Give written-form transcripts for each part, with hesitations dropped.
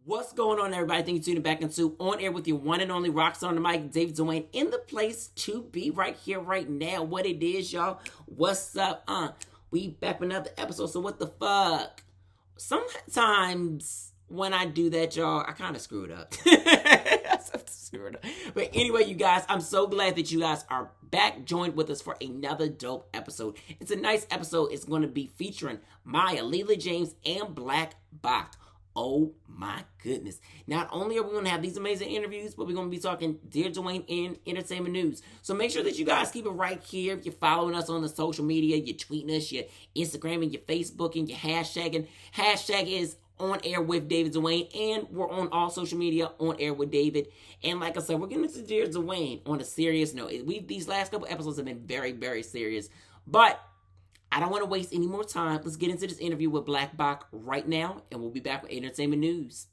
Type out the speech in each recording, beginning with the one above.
What's going on, everybody? Thank you for tuning back into On Air with your one and only rockstar on the mic, David Duane, in the place to be right here, right now. What it is, y'all. What's up? We back with another episode. So what the fuck? Sometimes when I do that, y'all, I kind of screw it up. But anyway, you guys, I'm so glad that you guys are back, joined with us for another dope episode. It's a nice episode. It's going to be featuring Maya, Leela James, and BLKBOK. Oh my goodness. Not only are we going to have these amazing interviews, but we're going to be talking Dear Duane in entertainment news. So make sure that you guys keep it right here. You're following us on the social media. You're tweeting us, you're Instagramming, you're Facebooking, you're hashtagging. Hashtag is On Air with David Duane, and we're on all social media, On Air with David. And like I said, we're getting into Dear Duane on a serious note. These last couple episodes have been very, very serious. But I don't want to waste any more time. Let's get into this interview with BLKBOK right now, and we'll be back with entertainment news.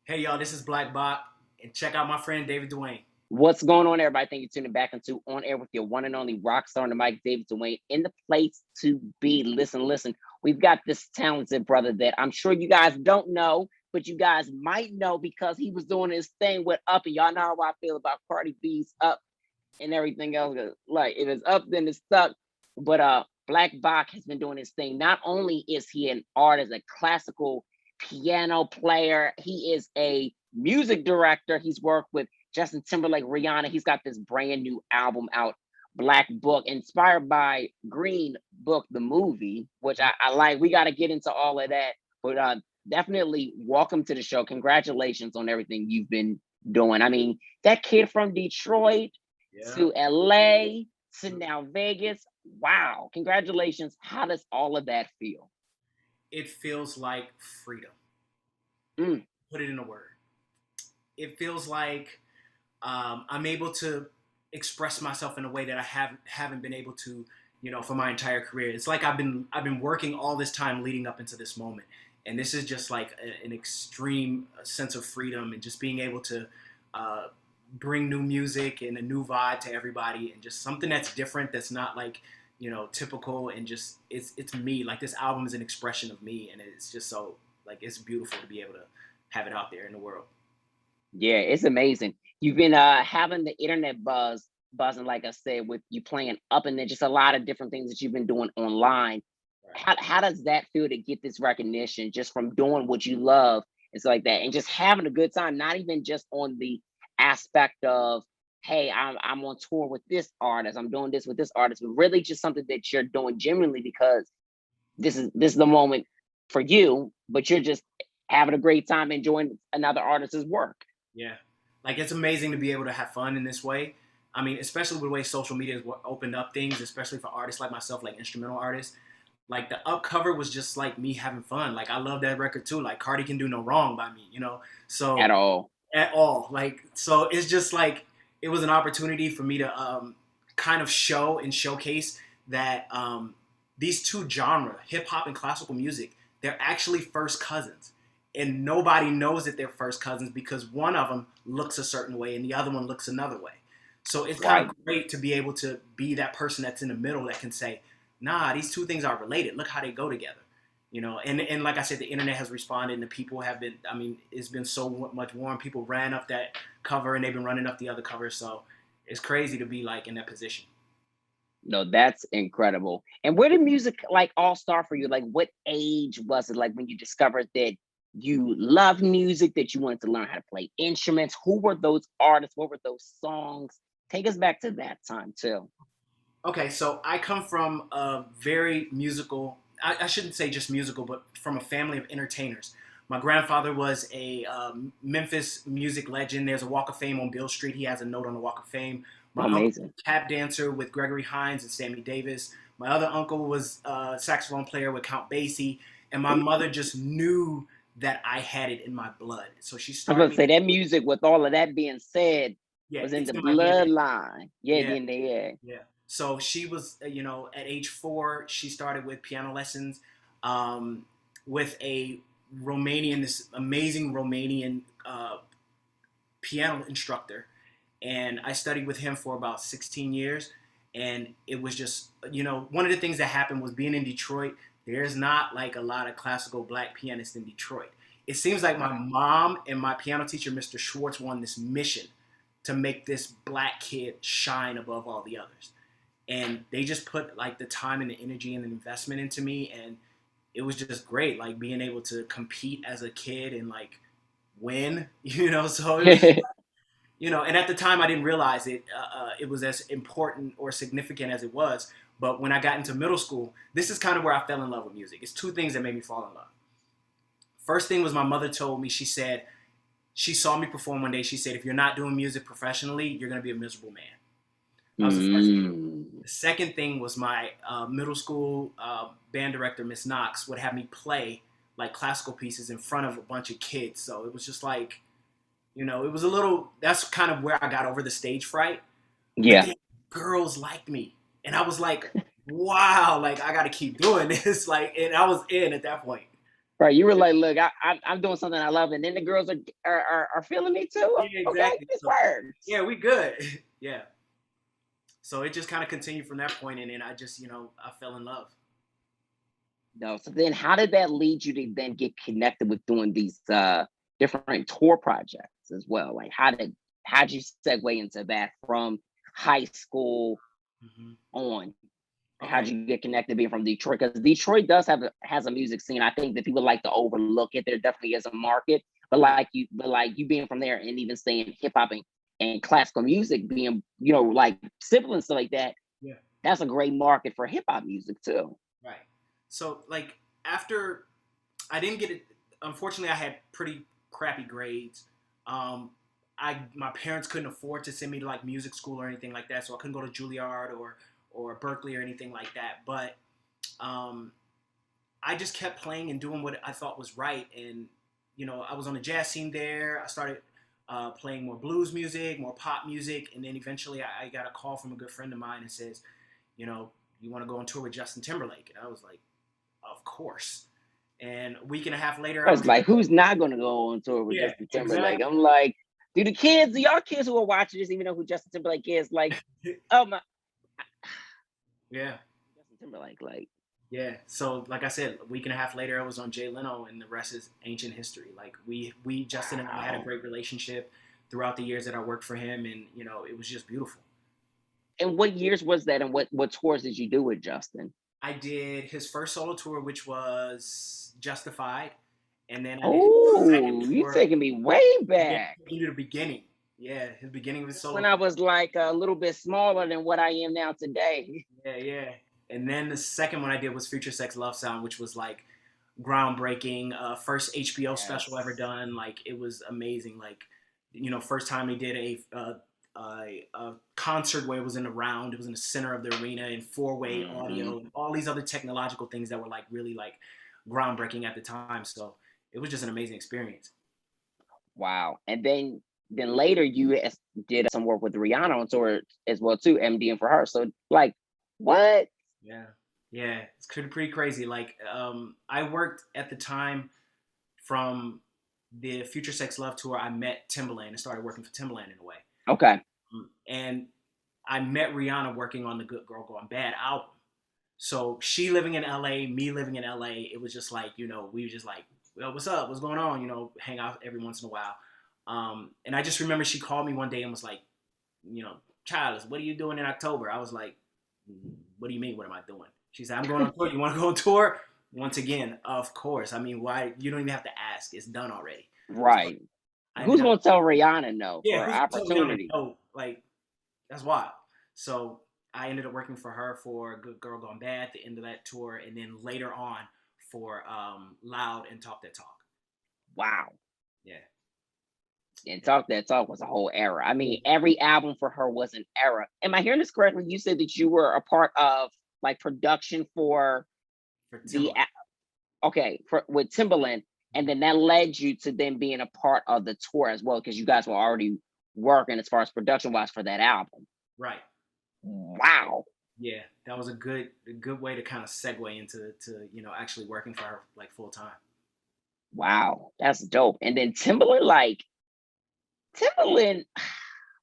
Hey, y'all, this is BLKBOK, and check out my friend David Duane. What's going on, everybody? Thank you for tuning back into On Air with your one and only rockstar on the mic, David Duane, in the place to be. Listen. We've got this talented brother that I'm sure you guys don't know, but you guys might know because he was doing his thing with Up, and y'all know how I feel about Cardi B's Up and everything else. Like, if it's up, then it's stuck. But BLKBOK has been doing his thing. Not only is he an artist, a classical piano player, he is a music director. He's worked with Justin Timberlake, Rihanna. He's got this brand new album out, Black Book, inspired by Green Book, the movie, which I like. We got to get into all of that. But definitely welcome to the show. Congratulations on everything you've been doing. I mean, that kid from Detroit to LA to now Vegas. Wow. Congratulations. How does all of that feel? It feels like freedom. Put it in a word. It feels like I'm able to express myself in a way that I haven't been able to, for my entire career. It's like I've been working all this time leading up into this moment. And this is just like an extreme sense of freedom and just being able to bring new music and a new vibe to everybody, and just something that's different, that's not like, typical, and just it's me. Like, this album is an expression of me, and it's just so, like, it's beautiful to be able to have it out there in the world. Yeah, it's amazing. You've been having the internet buzzing, like I said, with you playing Up, and then just a lot of different things that you've been doing online. Right. How does that feel to get this recognition just from doing what you love and stuff like that, and just having a good time, not even just on the aspect of, hey, I'm on tour with this artist, I'm doing this with this artist, but really just something that you're doing genuinely because this is the moment for you, but you're just having a great time enjoying another artist's work. Yeah, like, it's amazing to be able to have fun in this way. I mean, especially with the way social media has opened up things, especially for artists like myself, like instrumental artists. Like, the Up cover was just like me having fun. Like, I love that record too. Like, Cardi can do no wrong by me, So at all. Like, so it's just like, it was an opportunity for me to kind of show and showcase that these two genres, hip hop and classical music, they're actually first cousins. And nobody knows that they're first cousins because one of them looks a certain way and the other one looks another way. So it's kind of great to be able to be that person that's in the middle that can say, nah, these two things are related. Look how they go together. And like I said, the internet has responded, and the people have been, I mean, it's been so much warm. People ran up that cover, and they've been running up the other covers. So it's crazy to be, like, in that position. No, that's incredible. And where did music, like, all start for you? Like, what age was it, like, when you discovered that you love music, that you wanted to learn how to play instruments? Who were those artists? What were those songs? Take us back to that time, too. Okay, so I come from a very musical, I shouldn't say just musical, but from a family of entertainers. My grandfather was a Memphis music legend. There's a Walk of Fame on Beale Street. He has a note on the Walk of Fame. My uncle was a tap dancer with Gregory Hines and Sammy Davis. My other uncle was a saxophone player with Count Basie. And my mother just knew that I had it in my blood. So she started. I was going to say, that music, with all of that being said, was in the bloodline. Yeah. So she was, at age 4, she started with piano lessons with this amazing Romanian piano instructor. And I studied with him for about 16 years. And it was just, one of the things that happened was, being in Detroit, there's not like a lot of classical black pianists in Detroit. it seems like my mom and my piano teacher, Mr. Schwartz, were on this mission to make this black kid shine above all the others. And they just put like the time and the energy and the investment into me, and it was just great, like being able to compete as a kid and like win, So it was, and at the time I didn't realize it was as important or significant as it was. But when I got into middle school, this is kind of where I fell in love with music. It's two things that made me fall in love. First thing was my mother told me, she said, she saw me perform one day. She said, if you're not doing music professionally, you're going to be a miserable man. That was the first thing. The second thing was my middle school band director, Miss Knox, would have me play like classical pieces in front of a bunch of kids. So it was just like, it was a little, that's kind of where I got over the stage fright. Yeah. Girls liked me. And I was like, wow, like I got to keep doing this. Like, and I was in at that point. Right, you were like, look, I'm doing something I love, and then the girls are feeling me too. Yeah, exactly. Okay, this works. Yeah, we good. Yeah. So it just kind of continued from that point, and then I just, I fell in love. No, so then how did that lead you to then get connected with doing these different tour projects as well? Like, how'd you segue into that from high school on? Okay. How'd you get connected being from Detroit? Because Detroit has a music scene. I think that people like to overlook it. There definitely is a market, but like you being from there and even saying hip hop and classical music being, like simple and stuff like that. Yeah, that's a great market for hip hop music too. Right. So like after I didn't get it, unfortunately, I had pretty crappy grades. My parents couldn't afford to send me to like music school or anything like that, so I couldn't go to Juilliard or Berkeley or anything like that. But I just kept playing and doing what I thought was right. And, I was on the jazz scene there. I started playing more blues music, more pop music. And then eventually I got a call from a good friend of mine and says, you want to go on tour with Justin Timberlake? And I was like, of course. And a week and a half later, I was like, who's not going to go on tour with Justin Timberlake? Exactly. I'm like, do y'all kids who are watching this even know who Justin Timberlake is? Like, oh my. Yeah. Justin Timberlake, like. Yeah. So, like I said, a week and a half later, I was on Jay Leno, and the rest is ancient history. Like Justin and I had a great relationship throughout the years that I worked for him, and it was just beautiful. And what years was that, and what tours did you do with Justin? I did his first solo tour, which was Justified, and then you're taking me way back. Into the beginning. Yeah, his beginning was solo. When I was like a little bit smaller than what I am now today. Yeah. And then the second one I did was Future Sex Love Sound, which was like groundbreaking, first HBO special ever done. Like it was amazing. Like, first time they did a concert where it was in the round, it was in the center of the arena in 4-way audio, all these other technological things that were like really like groundbreaking at the time. So it was just an amazing experience. Wow. And then later you did some work with Rihanna on tour as well too, MDing for her. So like, what? Yeah, it's pretty crazy. Like, I worked at the time from the Future Sex Love tour. I met Timberland and started working for Timberland in a way. Okay. And I met Rihanna working on the Good Girl Gone Bad album. So she living in LA, me living in LA, it was just like, we were just like, well, what's up? What's going on? Hang out every once in a while. And I just remember she called me one day and was like, Childless, what are you doing in October? I was like, what do you mean, what am I doing? She said, I'm going on tour. You want to go on tour? Once again, of course. I mean, why? You don't even have to ask. It's done already. Right. So who's going to tell Rihanna no for opportunity? No, like, that's wild. So I ended up working for her for Good Girl Gone Bad at the end of that tour, and then later on for Loud and Talk That Talk. Wow. Yeah. And Talk That Talk was a whole era. I mean, every album for her was an era. Am I hearing this correctly? You said that you were a part of like production for with Timberland, and then that led you to then being a part of the tour as well, because you guys were already working as far as production wise for that album. Right. Wow. Yeah, that was a good way to kind of segue into actually working for her like full time. Wow, that's dope. And then Timberland,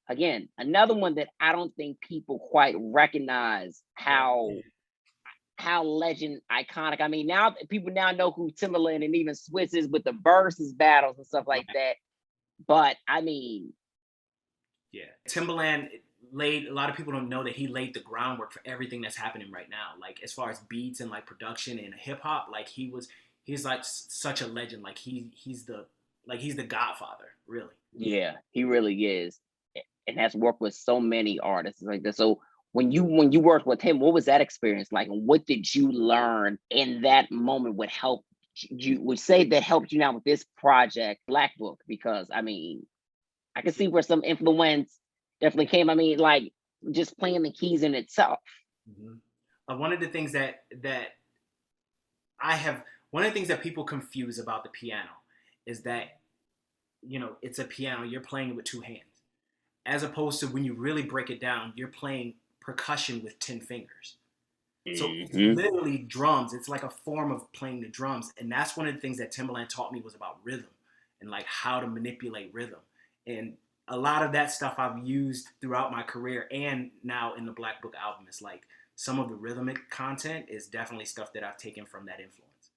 again, another one that I don't think people quite recognize how how legend iconic. I mean, now people now know who Timberland and even Swiss is with the versus battles and stuff like that. But I mean, yeah, Timberland laid, a lot of people don't know that he laid the groundwork for everything that's happening right now. Like as far as beats and like production and hip hop, like he's like such a legend. Like he's the godfather, really. yeah, he really is, and has worked with so many artists like that. So when you worked with him, what was that experience like, and what did you learn in that moment? Would help you? Would say that helped you now with this project, Black Book? Because I mean, I can see where some influence definitely came. I mean, like just playing the keys in itself. Mm-hmm. One of the things that I have, one of the things that people confuse about the piano is that, it's a piano, you're playing it with two hands. As opposed to when you really break it down, you're playing percussion with 10 fingers. So it's literally drums. It's like a form of playing the drums. And that's one of the things that Timberland taught me was about rhythm and like how to manipulate rhythm. And a lot of that stuff I've used throughout my career and now in the Black Book album. Is like some of the rhythmic content is definitely stuff that I've taken from that influence.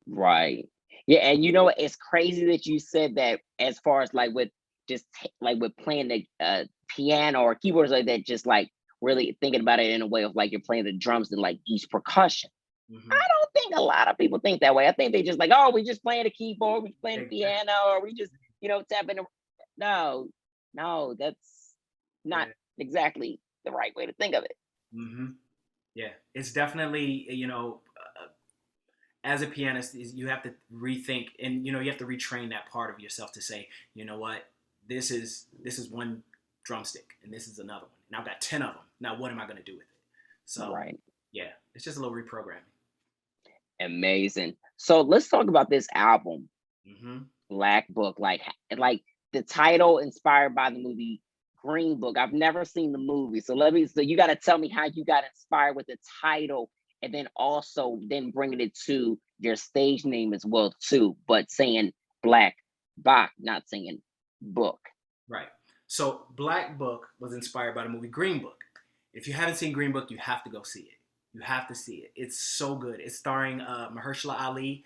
Right. Yeah, and you know what? It's crazy that you said that as far as like with just like with playing the piano or keyboards like that, just like really thinking about it in a way of like you're playing the drums and like each percussion. Mm-hmm. I don't think a lot of people think that way. I think they just like, oh, we just playing the keyboard, we playing the piano, or we just, tapping. No, that's not exactly the right way to think of it. Mm-hmm. Yeah, it's definitely, as a pianist, you have to rethink and, you have to retrain that part of yourself to say, you know what, this is one drumstick and this is another one. And I've got 10 of them. Now, what am I going to do with it? So, right. Yeah, it's just a little reprogramming. Amazing. So let's talk about this album, mm-hmm. Black Book. Like the title inspired by the movie Green Book. I've never seen the movie, so you got to tell me how you got inspired with the title, and then also bringing it to your stage name as well too, but saying Black Book, not saying book. Right. So Black Book was inspired by the movie Green Book. If you haven't seen Green Book, you have to go see it. You have to see it. It's so good. It's starring Mahershala Ali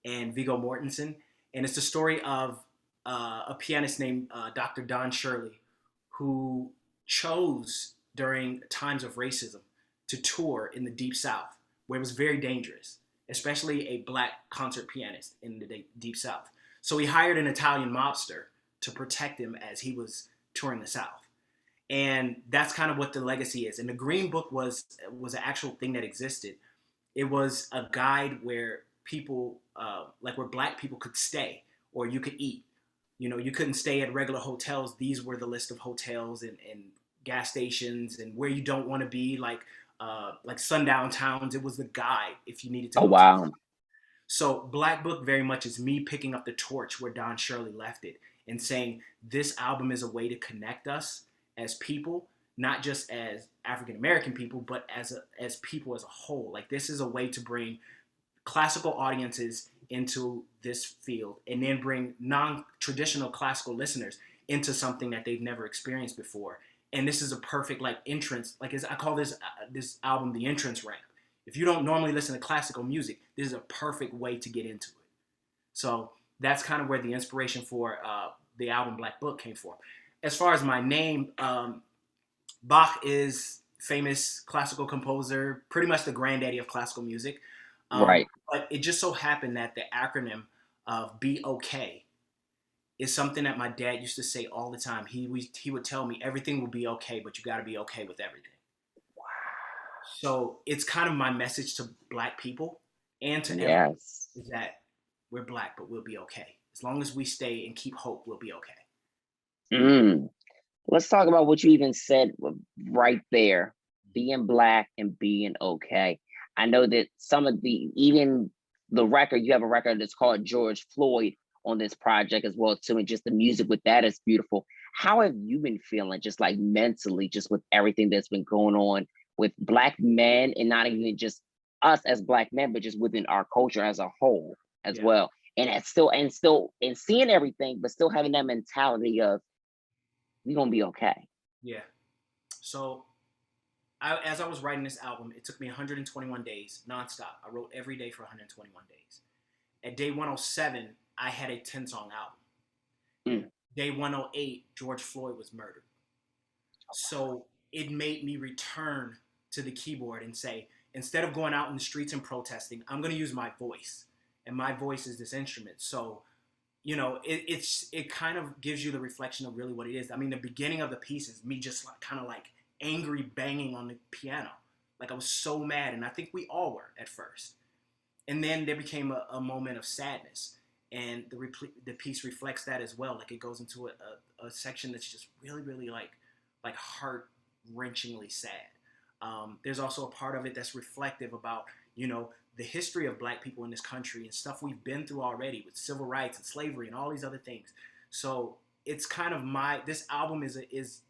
and Viggo Mortensen, and it's the story of a pianist named Dr. Don Shirley, who chose during times of racism to tour in the Deep South, where it was very dangerous, especially a black concert pianist in the Deep South. So he hired an Italian mobster to protect him as he was touring the South. And that's kind of what the legacy is. And the Green Book was an actual thing that existed. It was a guide where people, where black people could stay or you could eat. You couldn't stay at regular hotels. These were the list of hotels and gas stations and where you don't want to be, like sundown towns. It was the guide if you needed to. Oh, wow. So Black Book very much is me picking up the torch where Don Shirley left it and saying this album is a way to connect us as people, not just as African American people, but as people as a whole. Like this is a way to bring classical audiences into this field and then bring non-traditional classical listeners into something that they've never experienced before. And this is a perfect entrance. I call this album the entrance ramp. If you don't normally listen to classical music, this is a perfect way to get into it. So that's kind of where the inspiration for the album Black Book came from. As far as my name, Bach is famous classical composer, pretty much the granddaddy of classical music. Right. But it just so happened that the acronym of BOK is something that my dad used to say all the time. He would tell me everything will be okay, but you got to be okay with everything. Wow. So it's kind of my message to black people and to everyone is that we're black, but we'll be okay. As long as we stay and keep hope, we'll be okay. Let's talk about what you even said right there, being black and being okay. I know that some of even the record, you have a record that's called George Floyd on this project as well too, and just the music with that is beautiful. How have you been feeling just like mentally, just with everything that's been going on with black men, and not even just us as black men, but just within our culture as a whole as well? And seeing everything, but still having that mentality of we're gonna be okay. Yeah. So as I was writing this album, it took me 121 days nonstop. I wrote every day for 121 days. At day 107, I had a 10-song album. Mm. Day 108, George Floyd was murdered. So it made me return to the keyboard and say, instead of going out in the streets and protesting, I'm going to use my voice. And my voice is this instrument. So, you know, it kind of gives you the reflection of really what it is. I mean, the beginning of the piece is me just like, kind of like angry banging on the piano. Like I was so mad, and I think we all were at first. And then there became a moment of sadness, and the piece reflects that as well. Like it goes into a section that's just really, really like heart-wrenchingly sad. There's also a part of it that's reflective about, you know, the history of Black people in this country and stuff we've been through already with civil rights and slavery and all these other things. So it's kind of this album is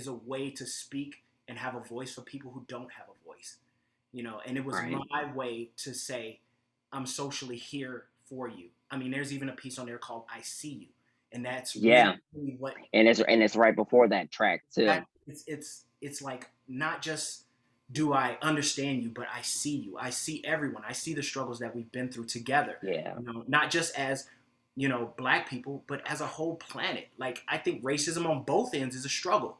a way to speak and have a voice for people who don't have a voice, you know. And it was Right. my way to say, I'm socially here for you. I mean, there's even a piece on there called "I See You," and that's Yeah. really what. And it's right before that track too. It's like, not just do I understand you, but I see you. I see everyone. I see the struggles that we've been through together. Yeah. You know, not just as, you know, Black people, but as a whole planet. Like, I think racism on both ends is a struggle.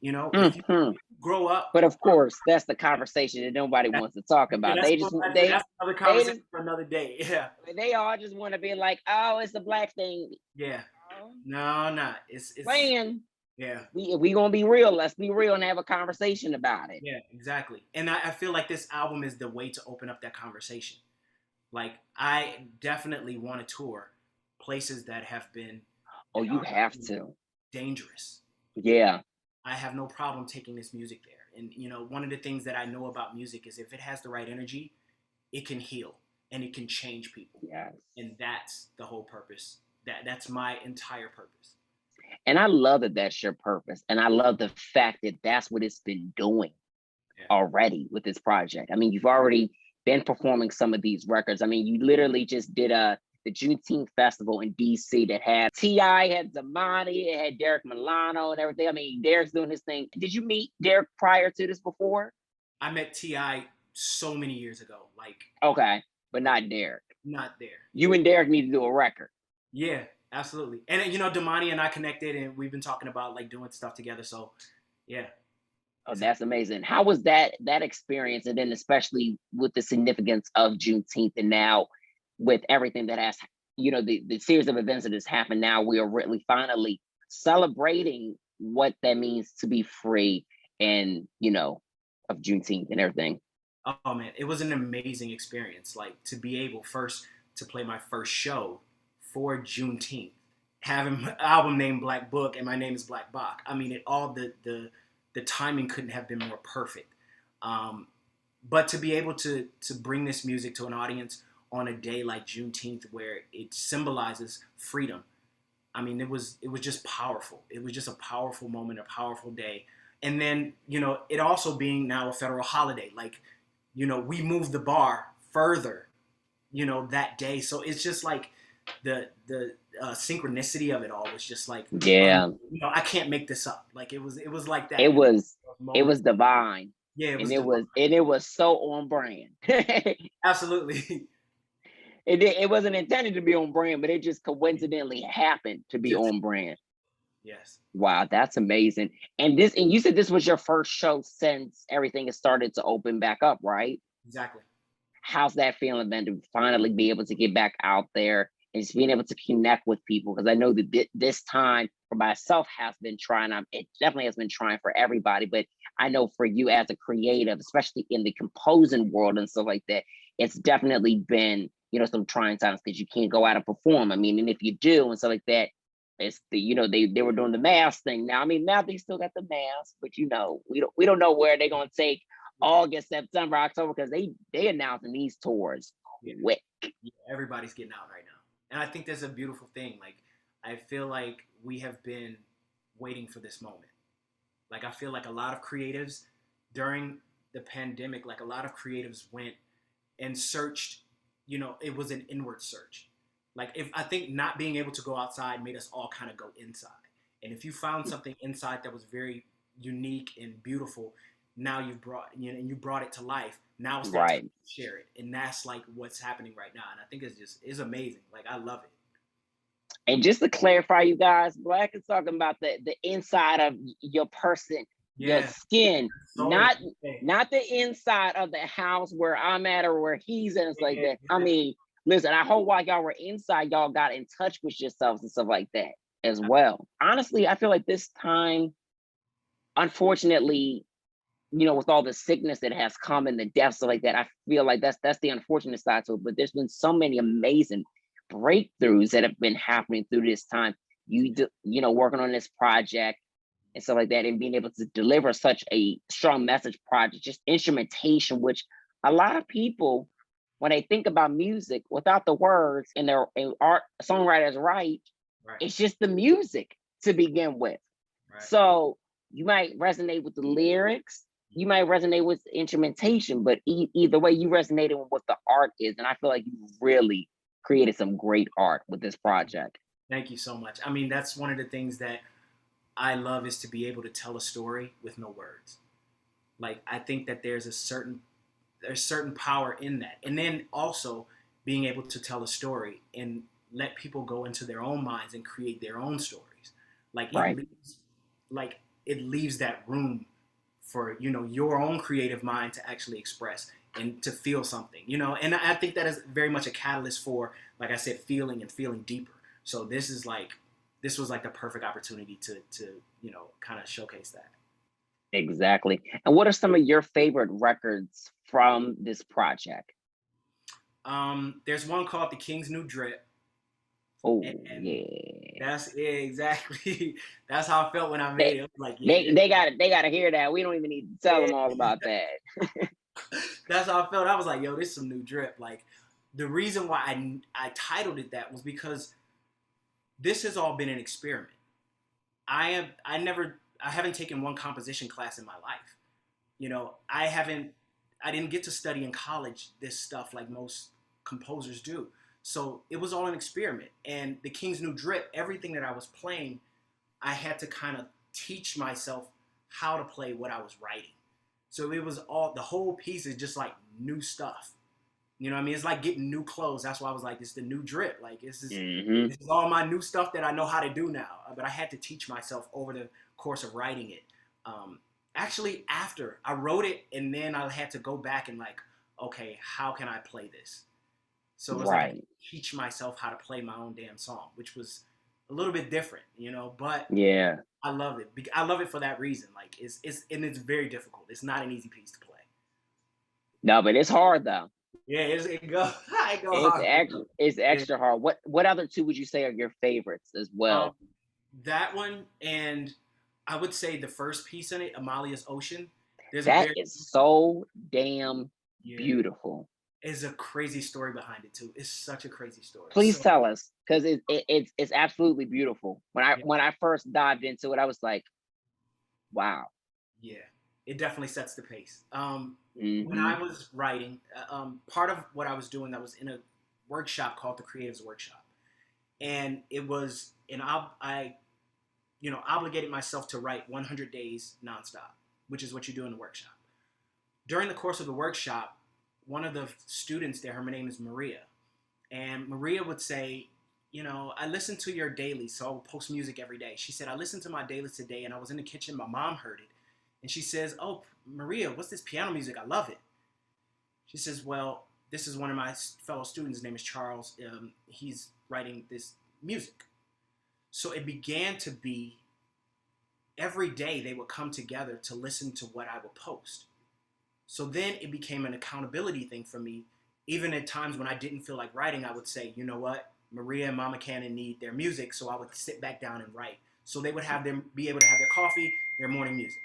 You know, if you Mhm. grow up. But of course, that's the conversation that nobody wants to talk about. That's another conversation for another day. Yeah. They all just want to be like, oh, it's a Black thing. Yeah. Oh, No. It's playing. yeah. If we gonna be real, let's be real and have a conversation about it. Yeah, exactly. And I feel like this album is the way to open up that conversation. Like, I definitely want to tour places that have been Oh, you have to. dangerous. Yeah. I have no problem taking this music there. And, you know, one of the things that I know about music is if it has the right energy, it can heal and it can change people. Yes. And that's the whole purpose. That's my entire purpose. And I love that that's your purpose. And I love the fact that that's what it's been doing already with this project. I mean, you've already been performing some of these records. I mean, you literally just did the Juneteenth festival in DC that had T.I., had Zamani, it had Derek Milano and everything. I mean, Derek's doing his thing. Did you meet Derek prior to this before? I met T.I. so many years ago. Like, okay, but not Derek. Not there. You and Derek need to do a record. Yeah, absolutely. And, you know, Damani and I connected, and we've been talking about, like, doing stuff together. So, yeah. Oh, that's amazing. How was that experience? And then especially with the significance of Juneteenth, and now with everything that has, you know, the series of events that has happened now, we are really finally celebrating what that means to be free and, you know, of Juneteenth and everything. Oh, man, it was an amazing experience. Like, to be able first to play my first show for Juneteenth, having an album named Black Book and my name is Black Bach. I mean, the timing couldn't have been more perfect. But to be able to bring this music to an audience on a day like Juneteenth, where it symbolizes freedom, I mean, it was just powerful. It was just a powerful moment, a powerful day. And then, you know, it also being now a federal holiday, like, you know, we moved the bar further, you know, that day. So it's just like the synchronicity of it all was just like, yeah, you know, I can't make this up. Like it was like that. It was divine. Yeah, it was so on brand. Absolutely. It wasn't intended to be on brand, but it just coincidentally happened to be on brand. Yes. Wow, that's amazing. And you said this was your first show since everything has started to open back up, right? Exactly. How's that feeling then to finally be able to get back out there and just being able to connect with people? Because I know that this time for myself has been trying. It definitely has been trying for everybody, but I know for you as a creative, especially in the composing world and stuff like that, it's definitely been, you know, some trying times because you can't go out and perform. I mean, and if you do and stuff like that, it's you know, they were doing the mask thing. Now, I mean, now they still got the mask, but you know, we don't know where they're gonna take August, September, October, because they announcing these tours quick. Yeah, everybody's getting out right now. And I think that's a beautiful thing. Like, I feel like we have been waiting for this moment. Like, I feel like a lot of creatives during the pandemic, like a lot of creatives went and searched, you know, it was an inward search. Like, I think not being able to go outside made us all kind of go inside. And if you found something inside that was very unique and beautiful, now you brought it to life. Now it's their time Right. to share it, and that's like what's happening right now. And I think it's amazing. Like I love it. And just to clarify, you guys, Black is talking about the inside of your person, your Yeah, skin, soul. not not the inside of the house where I'm at or where he's in. It's like Yeah, that. I mean, listen, I hope while y'all were inside, y'all got in touch with yourselves and stuff like that as well. Honestly, I feel like this time, unfortunately, with all the sickness that has come and the deaths stuff like that, I feel like that's the unfortunate side to it. But there's been so many amazing breakthroughs that have been happening through this time. Working on this project and stuff like that, and being able to deliver such a strong message project, just instrumentation, which a lot of people, when they think about music without the words and their art songwriters write, right, it's just the music to begin with. right. So you might resonate with the lyrics, you might resonate with the instrumentation, but either way, you resonated with what the art is. And I feel like you really created some great art with this project. Thank you so much. I mean, that's one of the things that I love is to be able to tell a story with no words. Like I think that there's certain power in that, and then also being able to tell a story and let people go into their own minds and create their own stories. Like Right. it leaves that room for your own creative mind to actually express and to feel something. And I think that is very much a catalyst for, like I said, feeling and feeling deeper. So this was like the perfect opportunity to kind of showcase that. Exactly. And what are some of your favorite records from this project? There's one called The King's New Drip. Oh, And yeah. that's exactly. That's how I felt when I made it. I was like, They gotta hear that. We don't even need to tell them all about that. that's how I felt. I was like, yo, this is some new drip. Like the reason why I titled it that was because this has all been an experiment. I haven't taken one composition class in my life. I didn't get to study in college this stuff like most composers do. So it was all an experiment. And The King's New Drip, everything that I was playing, I had to kind of teach myself how to play what I was writing. So it was the whole piece is just like new stuff. You know what I mean? It's like getting new clothes. That's why I was like, this is the new drip. Like this is all my new stuff that I know how to do now. But I had to teach myself over the course of writing it. Actually, after I wrote it, and then I had to go back and like, okay, how can I play this? So it was like I teach myself how to play my own damn song, which was a little bit different, But Yeah. I love it. I love it for that reason. Like it's very difficult. It's not an easy piece to play. No, but it's hard though. Yeah, it go hard. It's extra hard. What other two would you say are your favorites as well? That one, and I would say the first piece in it, Amalia's Ocean. That is so damn beautiful. There's a crazy story behind it too. It's such a crazy story. Please tell us, because it's absolutely beautiful. When I first dived into it, I was like, wow. Yeah, it definitely sets the pace. When I was writing, part of what I was doing, I was in a workshop called the Creatives Workshop, and it was I obligated myself to write 100 days nonstop, which is what you do in the workshop. During the course of the workshop, one of the students there, her name is Maria, and Maria would say, I listen to your dailies, so I'll post music every day. She said, I listened to my dailies today, and I was in the kitchen, my mom heard it, and she says, oh, Maria, what's this piano music? I love it. She says, well, this is one of my fellow students, his name is Charles. He's writing this music. So it began to be every day they would come together to listen to what I would post. So then it became an accountability thing for me. Even at times when I didn't feel like writing, I would say, you know what? Maria and Mama Cannon need their music, so I would sit back down and write. So they would be able to have their coffee, their morning music.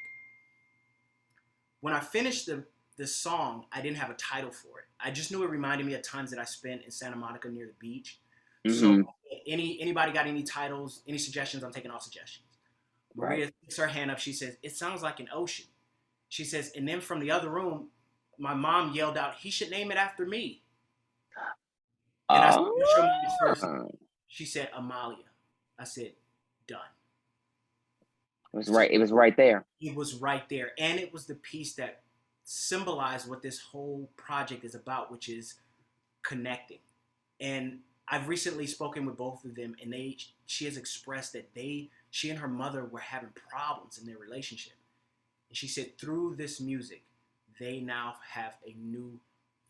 When I finished the song, I didn't have a title for it. I just knew it reminded me of times that I spent in Santa Monica near the beach. So anybody got any titles, any suggestions? I'm taking all suggestions. Maria picks her hand up. She says, it sounds like an ocean. She says, and then from the other room, my mom yelled out, he should name it after me. And I said, what's your name first? She said, Amalia. I said, done. It was right. It was right there. It was right there, and it was the piece that symbolized what this whole project is about, which is connecting. And I've recently spoken with both of them, and she has expressed that she and her mother were having problems in their relationship, and she said through this music, they now have a new,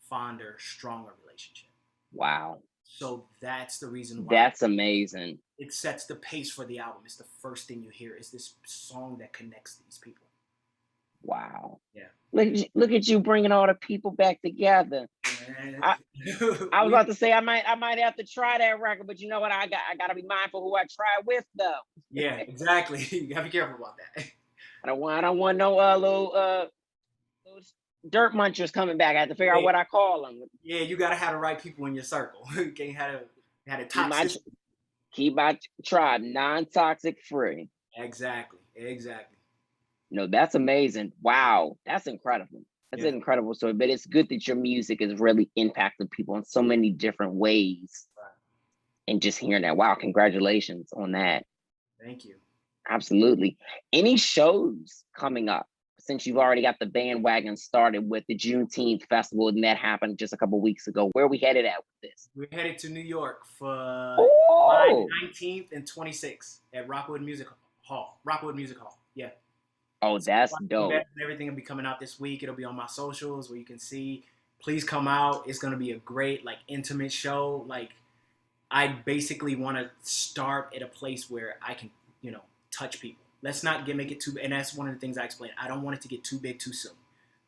fonder, stronger relationship. Wow. So that's the reason why. That's amazing. It sets the pace for the album. It's the first thing you hear is this song that connects these people. Wow. Yeah. Look at you bringing all the people back together. I was about to say I might have to try that record, but you know what? I got to be mindful who I try with though. Yeah, exactly. You gotta be careful about that. I don't want no little dirt munchers coming back. I have to figure out what I call them. Yeah, you gotta have the right people in your circle. You can't have a toxic. Keep my tribe non-toxic free. Exactly. No, that's amazing. Wow, that's incredible. That's an incredible story. But it's good that your music has really impacted people in so many different ways. Right. And just hearing that, wow, congratulations on that. Thank you. Absolutely. Any shows coming up? Since you've already got the bandwagon started with the Juneteenth festival, and that happened just a couple weeks ago. Where are we headed at with this? We're headed to New York for July 19th and 26th at Rockwood Music Hall. Yeah. Oh, that's dope. Everything will be coming out this week. It'll be on my socials where you can see. Please come out. It's going to be a great, intimate show. I basically want to start at a place where I can, touch people. Let's not make it too, and that's one of the things I explained. I don't want it to get too big too soon.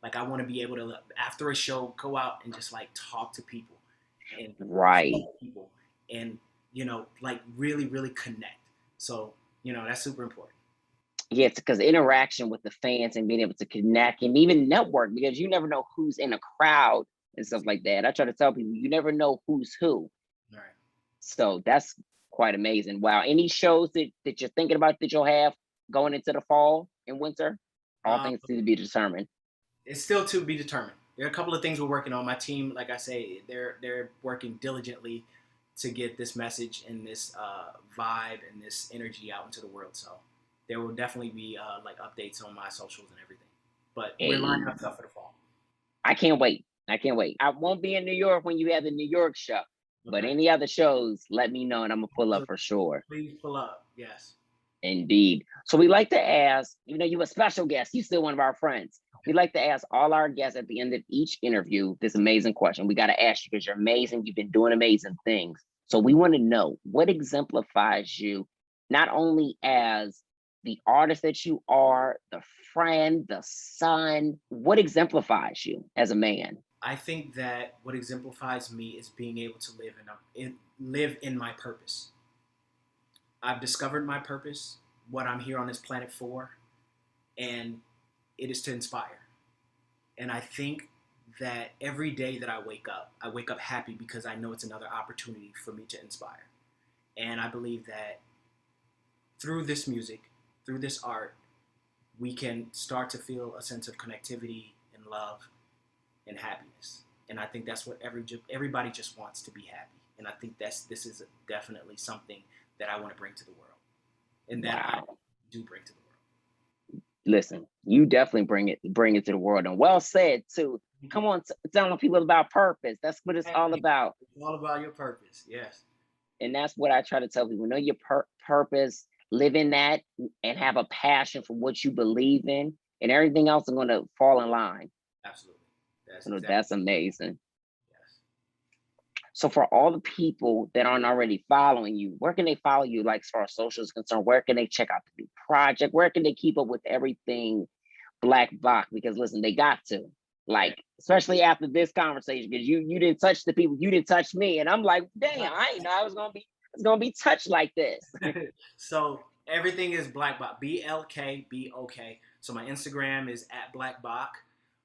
I want to be able to, after a show, go out and just talk to people and people and, really, really connect. So, that's super important. Yeah, it's because interaction with the fans and being able to connect and even network, because you never know who's in a crowd and stuff like that. I try to tell people, you never know who's who. All right. So that's quite amazing. Wow. Any shows that you're thinking about that you'll have going into the fall and winter? All things need to be determined. It's still to be determined. There are a couple of things we're working on. My team, like I say, they're working diligently to get this message and this vibe and this energy out into the world. So there will definitely be updates on my socials and everything. But we're lining up stuff for the fall. I can't wait. I won't be in New York when you have the New York show. But any other shows, let me know and I'm going to pull up for sure. Please pull up. Yes. Indeed. So we like to ask, you're a special guest. You're still one of our friends. We like to ask all our guests at the end of each interview this amazing question. We got to ask you because you're amazing. You've been doing amazing things. So we want to know what exemplifies you, not only as the artist that you are, the friend, the son, what exemplifies you as a man? I think that what exemplifies me is being able to live in my purpose. I've discovered my purpose, what I'm here on this planet for, and it is to inspire. And I think that every day that I wake up happy because I know it's another opportunity for me to inspire. And I believe that through this music, through this art, we can start to feel a sense of connectivity and love and happiness. And I think that's what everybody just wants, to be happy. And I think this is definitely something that I want to bring to the world, and that I do bring to the world. Listen, you definitely bring it to the world, and well said too. Come on, telling people about purpose. That's what it's all about. It's all about your purpose, yes. And that's what I try to tell people. Know your purpose, live in that, and have a passion for what you believe in, and everything else is going to fall in line. Absolutely. That's amazing. Yes. So for all the people that aren't already following you, where can they follow you? As far as social is concerned, where can they check out the new project? Where can they keep up with everything BLKBOK? Because listen, they got to, especially after this conversation, because you didn't touch the people, you didn't touch me, and I'm like, damn, I didn't know I was gonna be touched like this. So everything is BLKBOK, BLKBOK. So my Instagram is @BLKBOK.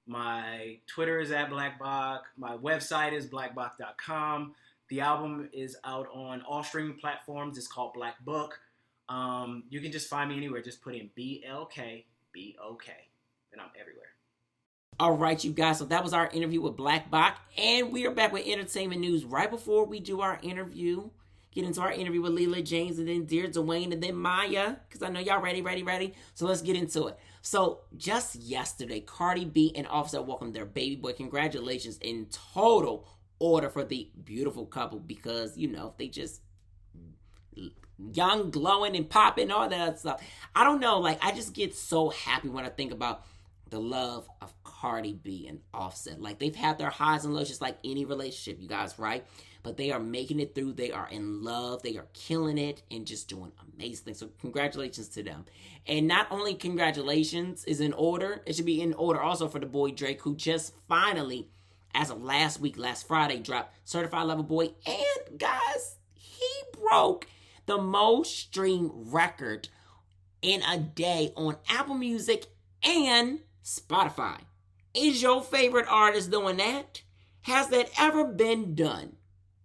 My Twitter is @BLKBOK. My website is blackbok.com. The album is out on all streaming platforms. It's called BLKBOK. You can just find me anywhere. Just put in BLKBOK, and I'm everywhere. All right, you guys. So that was our interview with BLKBOK, and we are back with entertainment news. Right before we do our interview, get into our interview with Leela James, and then dear Duane, and then Maya, because I know y'all ready. So let's get into it. So just yesterday, Cardi B and Offset welcomed their baby boy. Congratulations in total order for the beautiful couple, because, you know, they just young, glowing, and popping, all that stuff. I don't know, like, I just get so happy when I think about the love of Cardi B and Offset. Like, they've had their highs and lows just like any relationship, you guys, right? But they are making it through. They are in love. They are killing it and just doing amazing things. So congratulations to them. And not only congratulations is in order, it should be in order also for the boy Drake, who just finally, as of last Friday, dropped Certified Lover Boy. And guys, he broke the most streamed record in a day on Apple Music and Spotify. Is your favorite artist doing that? Has that ever been done?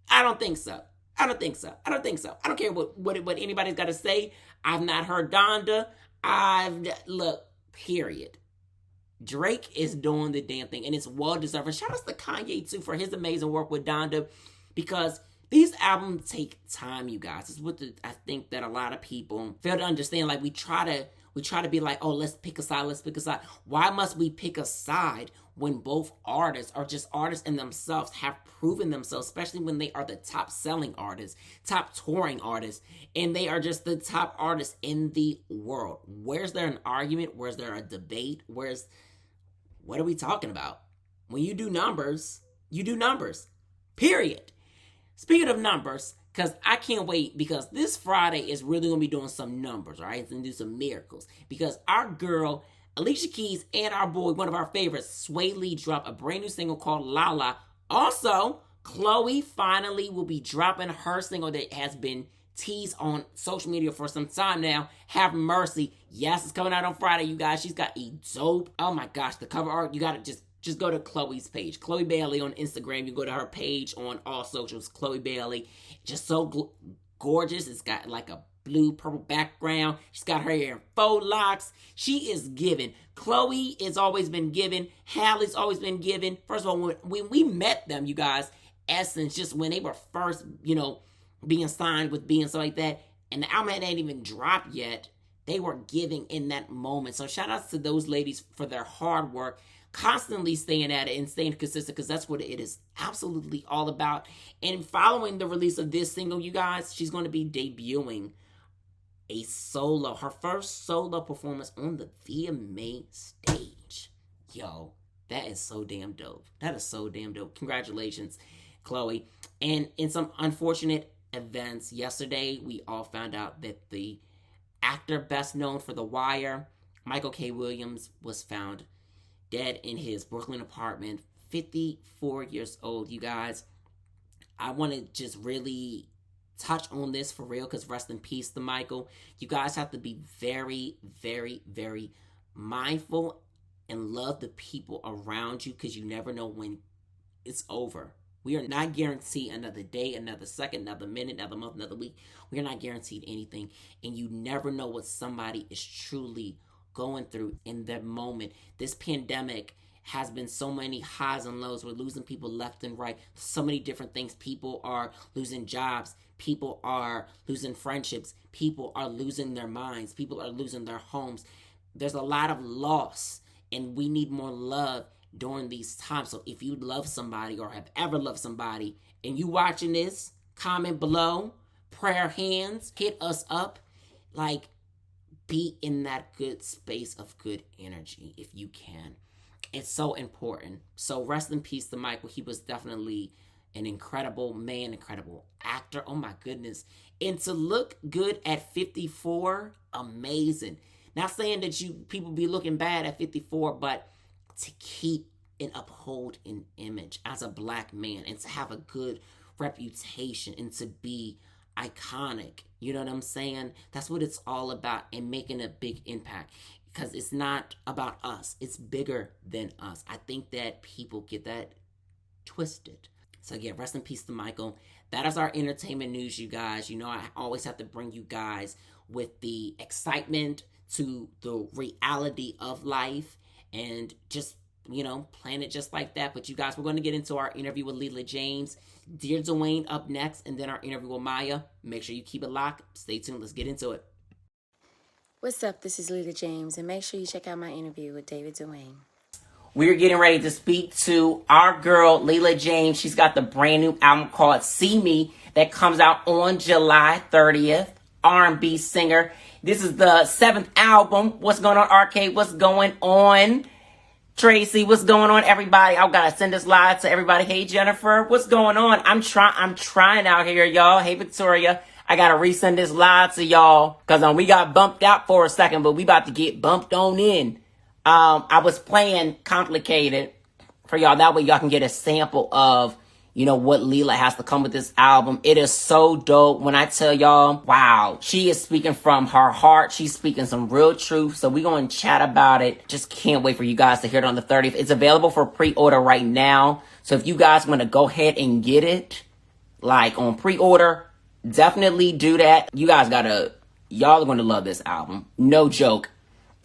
I don't think so. I don't care what anybody's got to say. I've not heard Donda. Period. Drake is doing the damn thing, and it's well deserved. Shout out to Kanye too for his amazing work with Donda, because these albums take time, you guys. It's what I think that a lot of people fail to understand. Like, we try to be like, oh, let's pick a side. Why must we pick a side when both artists are just artists in themselves, have proven themselves, especially when they are the top selling artists, top touring artists, and they are just the top artists in the world? Where's there an argument? Where's there a debate? What are we talking about? When you do numbers, period. Speaking of numbers, because I can't wait, because this Friday is really going to be doing some numbers, all right? It's going to do some miracles. Because our girl, Alicia Keys, and our boy, one of our favorites, Sway Lee, dropped a brand new single called La La. Also, Chloe finally will be dropping her single that has been teased on social media for some time now, Have Mercy. Yes, it's coming out on Friday, you guys. She's got a dope, oh my gosh, the cover art, you got to just go to Chloe's page. Chloe Bailey on Instagram. You go to her page on all socials. Chloe Bailey. Just so gorgeous. It's got like a blue, purple background. She's got her hair in faux locks. She is giving. Chloe has always been giving. Halle's always been giving. First of all, when we met them, you guys, Essence, just when they were first, being signed with B and stuff like that, and the album hadn't even dropped yet, they were giving in that moment. So shout outs to those ladies for their hard work, constantly staying at it and staying consistent, because that's what it is absolutely all about. And following the release of this single, you guys, she's going to be debuting her first solo performance on the VMA stage. Yo, that is so damn dope. Congratulations, Chloe. And in some unfortunate events, yesterday we all found out that the actor best known for The Wire, Michael K. Williams, was found dead in his Brooklyn apartment, 54 years old. You guys, I want to just really touch on this for real, because rest in peace to Michael. You guys have to be very, very, very mindful and love the people around you, because you never know when it's over. We are not guaranteed another day, another second, another minute, another month, another week. We are not guaranteed anything, and you never know what somebody is truly going through in that moment. This pandemic has been so many highs and lows. We're losing people left and right. So many different things. People are losing jobs. People are losing friendships. People are losing their minds. People are losing their homes. There's a lot of loss, and we need more love during these times. So if you love somebody or have ever loved somebody and you watching this, comment below, prayer hands, hit us up. Like, be in that good space of good energy if you can. It's so important. So rest in peace to Michael. He was definitely an incredible man, incredible actor. Oh my goodness. And to look good at 54, amazing. Not saying that people be looking bad at 54, but to keep and uphold an image as a black man, and to have a good reputation, and to be iconic. You know what I'm saying? That's what it's all about, and making a big impact, because it's not about us. It's bigger than us. I think that people get that twisted. So yeah, rest in peace to Michael. That is our entertainment news, you guys. You know, I always have to bring you guys with the excitement to the reality of life, and just plan it just like that. But you guys, we're going to get into our interview with Leela James. Dear Duane up next, and then our interview with Maya. Make sure you keep it locked. Stay tuned. Let's get into it. What's up? This is Leela James, and make sure you check out my interview with David Duane. We're getting ready to speak to our girl, Leela James. She's got the brand new album called See Me that comes out on July 30th. R&B singer. This is the 7th album. What's going on, Arcade? What's going on, Tracy? What's going on, everybody? I've got to send this live to everybody. Hey, Jennifer. What's going on? I'm trying out here, y'all. Hey, Victoria. I got to resend this live to y'all because we got bumped out for a second, but we about to get bumped on in. I was playing Complicated for y'all. That way y'all can get a sample of, what Leela has to come with this album. It is so dope. When I tell y'all, wow, she is speaking from her heart. She's speaking some real truth. So we're going to chat about it. Just can't wait for you guys to hear it on the 30th. It's available for pre-order right now. So if you guys want to go ahead and get it, like on pre-order, definitely do that. Y'all are going to love this album. No joke.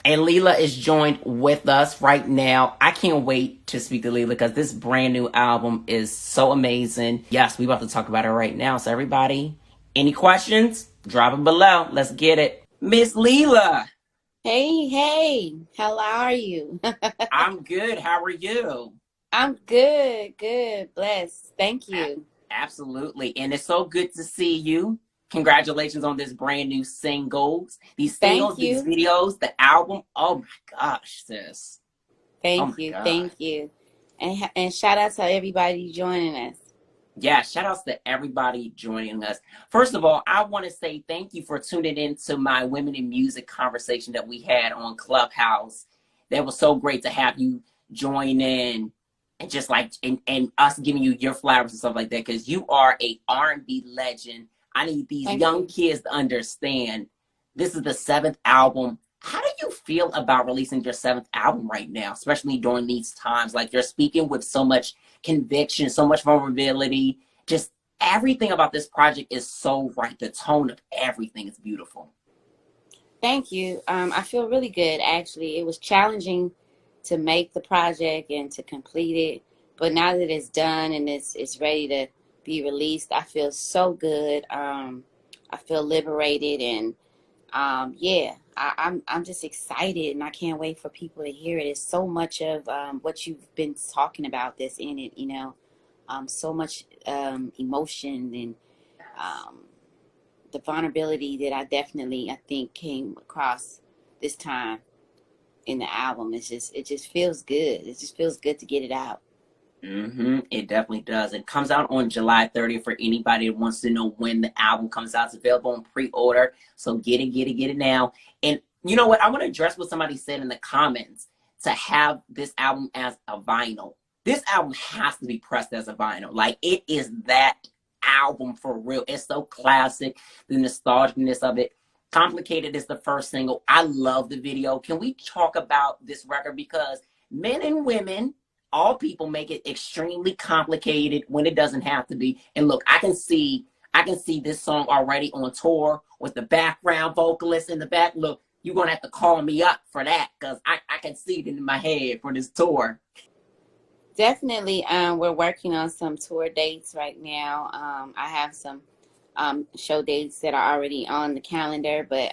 And Leela is joined with us right now. I can't wait to speak to Leela because this brand new album is so amazing. Yes, we're about to talk about it right now. So everybody, any questions? Drop it below. Let's get it. Miss Leela. Hey, how are you? I'm good. How are you? I'm good, blessed. Thank you. Absolutely. And it's so good to see you. Congratulations on this brand new singles. These singles, these videos, the album. Oh my gosh, sis. Thank you. And shout out to everybody joining us. Yeah, shout outs to everybody joining us. First of all, I want to say thank you for tuning into my Women in Music conversation that we had on Clubhouse. That was so great to have you join in and just and us giving you your flowers and stuff like that, because you are a R&B legend. I need these young kids to understand this is the 7th album. How do you feel about releasing your 7th album right now, especially during these times? Like, you're speaking with so much conviction, so much vulnerability. Just everything about this project is so right. The tone of everything is beautiful. Thank you. I feel really good, actually. It was challenging to make the project and to complete it. But now that it's done and it's ready to be released, I feel so good. I feel liberated, and I'm just excited, and I can't wait for people to hear it. It's so much of what you've been talking about that's in it, so much emotion and the vulnerability that I think came across this time in the album. It just feels good. It just feels good to get it out. It definitely does. It comes out on July 30th for anybody that wants to know when the album comes out. It's available on pre-order. So get it now. And you know what? I want to address what somebody said in the comments to have this album as a vinyl. This album has to be pressed as a vinyl. Like, it is that album for real. It's so classic. The nostalgicness of it. Complicated is the first single. I love the video. Can we talk about this record? Because men and women, all people, make it extremely complicated when it doesn't have to be. And look, I can see this song already on tour with the background vocalist in the back. Look, you're going to have to call me up for that because I can see it in my head for this tour. Definitely. We're working on some tour dates right now. I have some show dates that are already on the calendar, but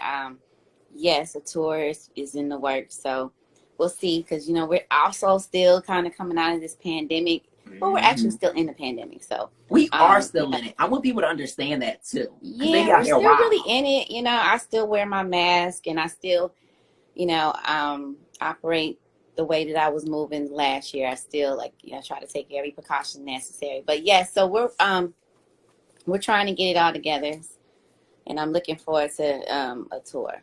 yes, a tour is in the works. So we'll see, because we're also still kind of coming out of this pandemic, but we're actually still in the pandemic. So we are still in it. I want people to understand that too. Yeah, we're still really in it. I still wear my mask, and I still, operate the way that I was moving last year. I still try to take every precaution necessary. But yes, so we're trying to get it all together, and I'm looking forward to a tour.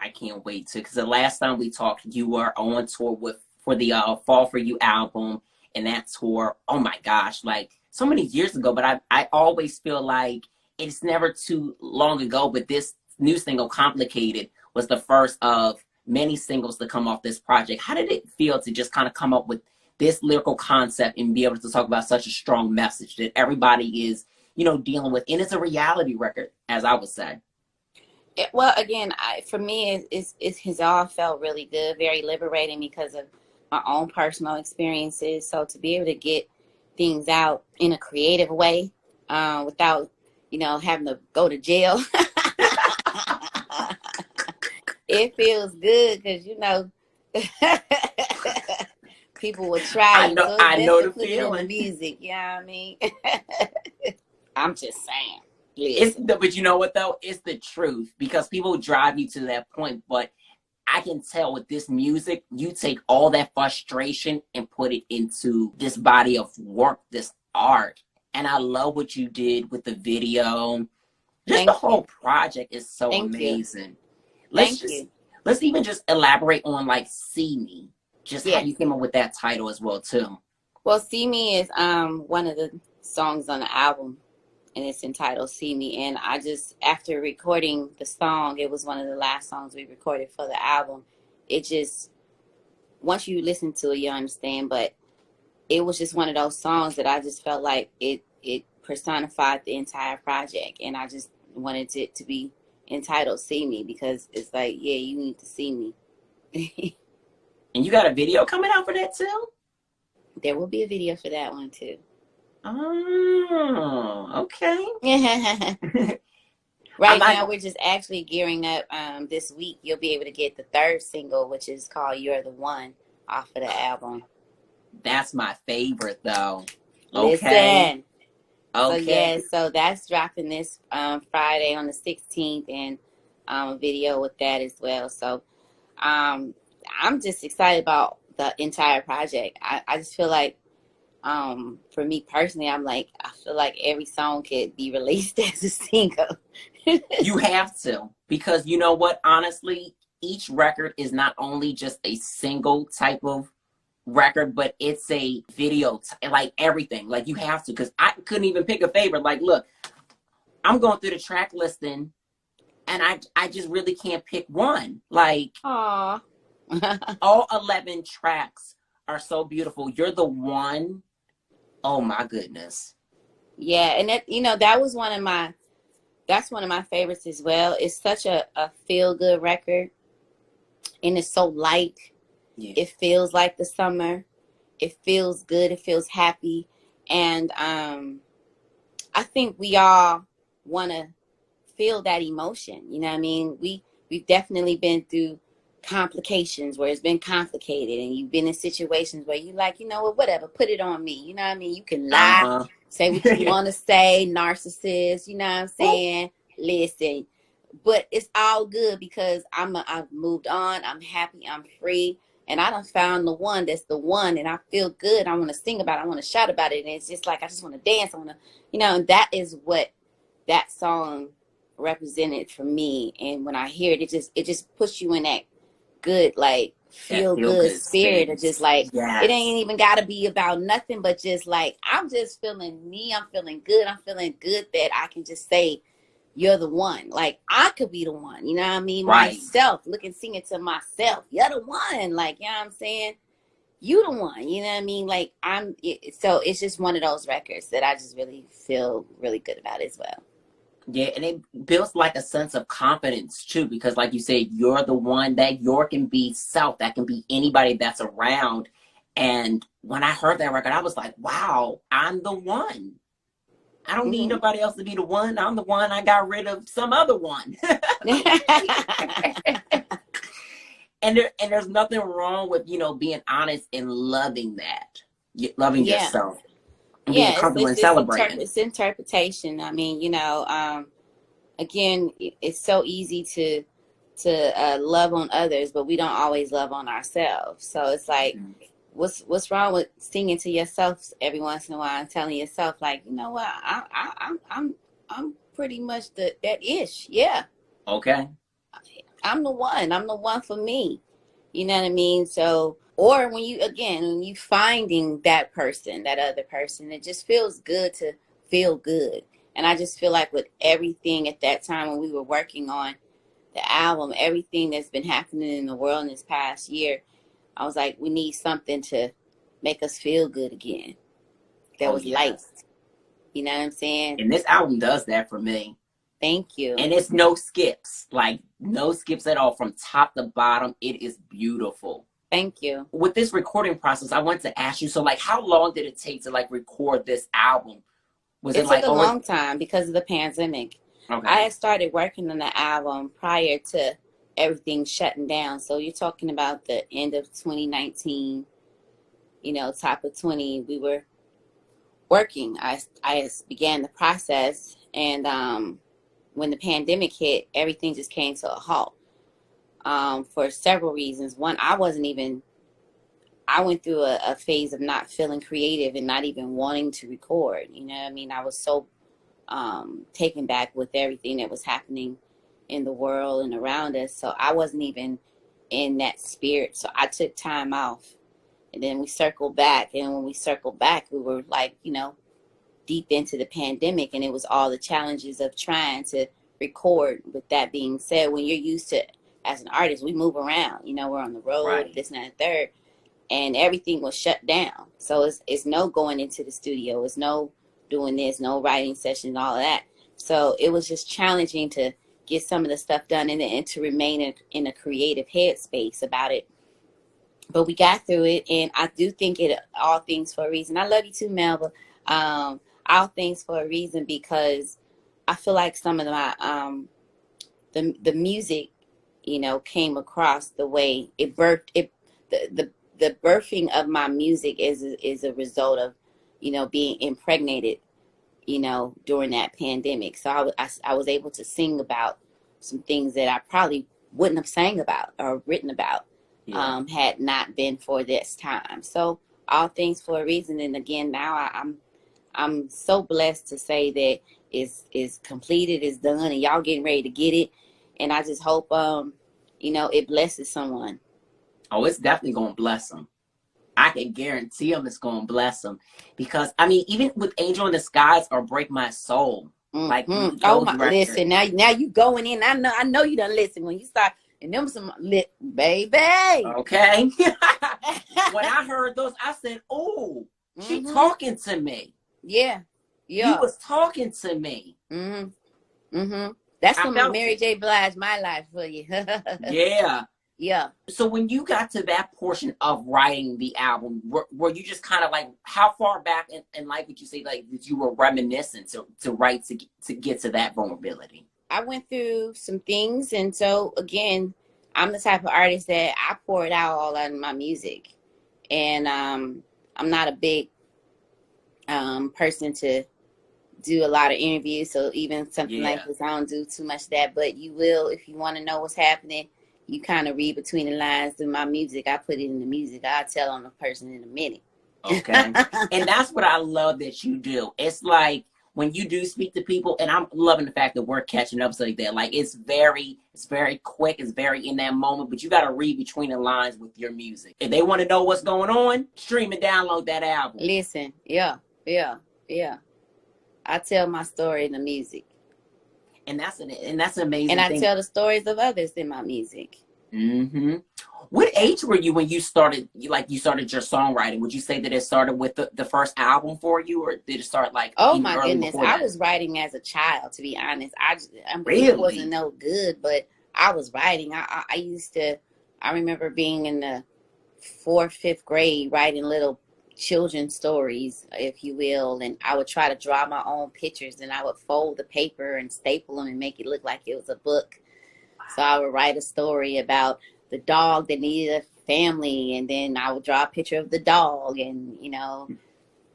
I can't wait to, because the last time we talked, you were on tour for the Fall For You album, and that tour, oh my gosh, like so many years ago, but I always feel like it's never too long ago, but this new single, Complicated, was the first of many singles to come off this project. How did it feel to just kind of come up with this lyrical concept and be able to talk about such a strong message that everybody is, dealing with? And it's a reality record, as I would say. Well, again, for me, it has all felt really good, very liberating because of my own personal experiences. So to be able to get things out in a creative way, without, having to go to jail, it feels good because, people will try you. So it's I best know to the put it in the feeling. music. You know what I mean? I'm just saying. But you know what though? It's the truth, because people drive you to that point. But I can tell with this music, you take all that frustration and put it into this body of work, this art. And I love what you did with the video. Just the whole project is so amazing. Let's even just elaborate on like "See Me," just how you came up with that title as well too. Well, "See Me" is one of the songs on the album, and it's entitled "See Me." And I just, after recording the song, it was one of the last songs we recorded for the album. It just, once you listen to it, you understand. But it was just one of those songs that I just felt like it personified the entire project, and I just wanted it to be entitled "See Me" because it's like, yeah, you need to see me. And you got a video coming out for that too? There will be a video for that one too. Oh, okay. Right now, we're just actually gearing up. This week, you'll be able to get the third single, which is called "You're the One," off of the album. That's my favorite, though. Okay. Okay. So that's dropping this Friday on the 16th, and a video with that as well. So I'm just excited about the entire project. I just feel like, for me personally, I feel like every song could be released as a single. You have to, because you know what? Honestly, each record is not only just a single type of record, but it's a video, like everything. Like you have to, because I couldn't even pick a favorite. Like, look, I'm going through the track listing, and I just really can't pick one. Like, aww. All 11 tracks are so beautiful. You're the One. Oh my goodness. Yeah, and that was that's one of my favorites as well. It's such a feel good record, and it's so light. Yeah. It feels like the summer. It feels good. It feels happy, and I think we all want to feel that emotion. You know what I mean? We've definitely been through complications where it's been complicated, and you've been in situations where you like, you know what, whatever, put it on me. You know what I mean? You can lie, say what you want to say, narcissist, you know what I'm saying? Listen, but it's all good because I've moved on. I'm happy. I'm free. And I done found the one that's the one, and I feel good. I want to sing about it. I want to shout about it. And it's just like, I just want to dance. I want to, and that is what that song represented for me. And when I hear it, it just puts you in that good, like, feel good spirit of just like, it ain't even got to be about nothing, but just like, I'm just feeling me. I'm feeling good. I'm feeling good that I can just say, you're the one. Like, I could be the one, you know what I mean? Right. Myself, singing to myself, you're the one. Like, you know what I'm saying? You the one, you know what I mean? Like, so it's just one of those records that I just really feel really good about as well. Yeah, and it builds like a sense of confidence too, because like you said, you're the one. That your can be self, that can be anybody that's around. And when I heard that record, I was like, wow, I'm the one. I don't need nobody else to be the one. I'm the one. I got rid of some other one. And there's nothing wrong with, being honest and loving that. Loving yourself. And being comfortable and celebrating. It's interpretation. I mean, again, it's so easy to love on others, but we don't always love on ourselves. So it's like, what's wrong with singing to yourself every once in a while and telling yourself, like, you know what, I'm pretty much that ish. Yeah. Okay. I'm the one. I'm the one for me. You know what I mean? So, or when you finding that person, that other person, it just feels good to feel good. And I just feel like with everything at that time when we were working on the album, everything that's been happening in the world in this past year, I was like, we need something to make us feel good again. That was light. You know what I'm saying? And this album does that for me. Thank you. And it's no skips, like no skips at all from top to bottom. It is beautiful. Thank you. With this recording process, I want to ask you, so like how long did it take to like record this album? Was It it took like a long time because of the pandemic. Okay. I had started working on the album prior to everything shutting down. So you're talking about the end of 2019, top of 20, we were working. I began the process, and when the pandemic hit, everything just came to a halt for several reasons. One, I went through a phase of not feeling creative and not even wanting to record. You know what I mean? I was so taken back with everything that was happening in the world and around us. So I wasn't even in that spirit. So I took time off. And then we circled back. And when we circled back, we were like, deep into the pandemic. And it was all the challenges of trying to record. With that being said, when you're used to, as an artist, we move around. We're on the road, Right. this and that and third. And everything was shut down. So it's no going into the studio. It's no doing this, no writing session, all of that. So it was just challenging to get some of the stuff done and to remain in a creative headspace about it. But we got through it, and I do think it all things for a reason. I love you too, Melba. All things for a reason, because I feel like some of my the music, came across the way it birthed it. The birthing of my music is a result of, being impregnated, during that pandemic. So I was able to sing about some things that I probably wouldn't have sang about or written about had not been for this time. So all things for a reason. And again, now I'm so blessed to say that it's completed, it's done, and y'all getting ready to get it. And I just hope, it blesses someone. Oh, it's definitely going to bless them. I can guarantee them it's going to bless them. Because, I mean, even with Angel in the Skies or Break My Soul, like, oh my, listen, now you going in. I know you done listen when you start, and them some lit, baby. Okay. When I heard those, I said, oh, she talking to me. Yeah. You was talking to me. That's some Mary J. Blige, My Life for you. Yeah. Yeah. So when you got to that portion of writing the album, were you just kind of like, how far back in life would you say like that you were reminiscent to write to get to that vulnerability? I went through some things, and so again, I'm the type of artist that I pour it out all out in my music, and I'm not a big person to do a lot of interviews, so even something like this, I don't do too much of that. But you will, if you want to know what's happening, you kind of read between the lines through my music. I put it in the music. I'll tell on the person in a minute. Okay. And that's what I love that you do. It's like when you do speak to people, and I'm loving the fact that we're catching up so like that. Like it's very quick, it's very in that moment, but you got to read between the lines with your music. If they want to know what's going on, stream and download that album. Listen, yeah. I tell my story in the music. And that's amazing. And I tell the stories of others in my music. What age were you when you started your songwriting? Would you say that it started with the first album for you, or did it start like? Oh my goodness, I was writing as a child. To be honest, I really wasn't no good, but I was writing. I remember being in the 4th, 5th grade writing little children's stories, if you will, and I would try to draw my own pictures, and I would fold the paper and staple them and make it look like it was a book. So I would write a story about the dog that needed a family, and then I would draw a picture of the dog, and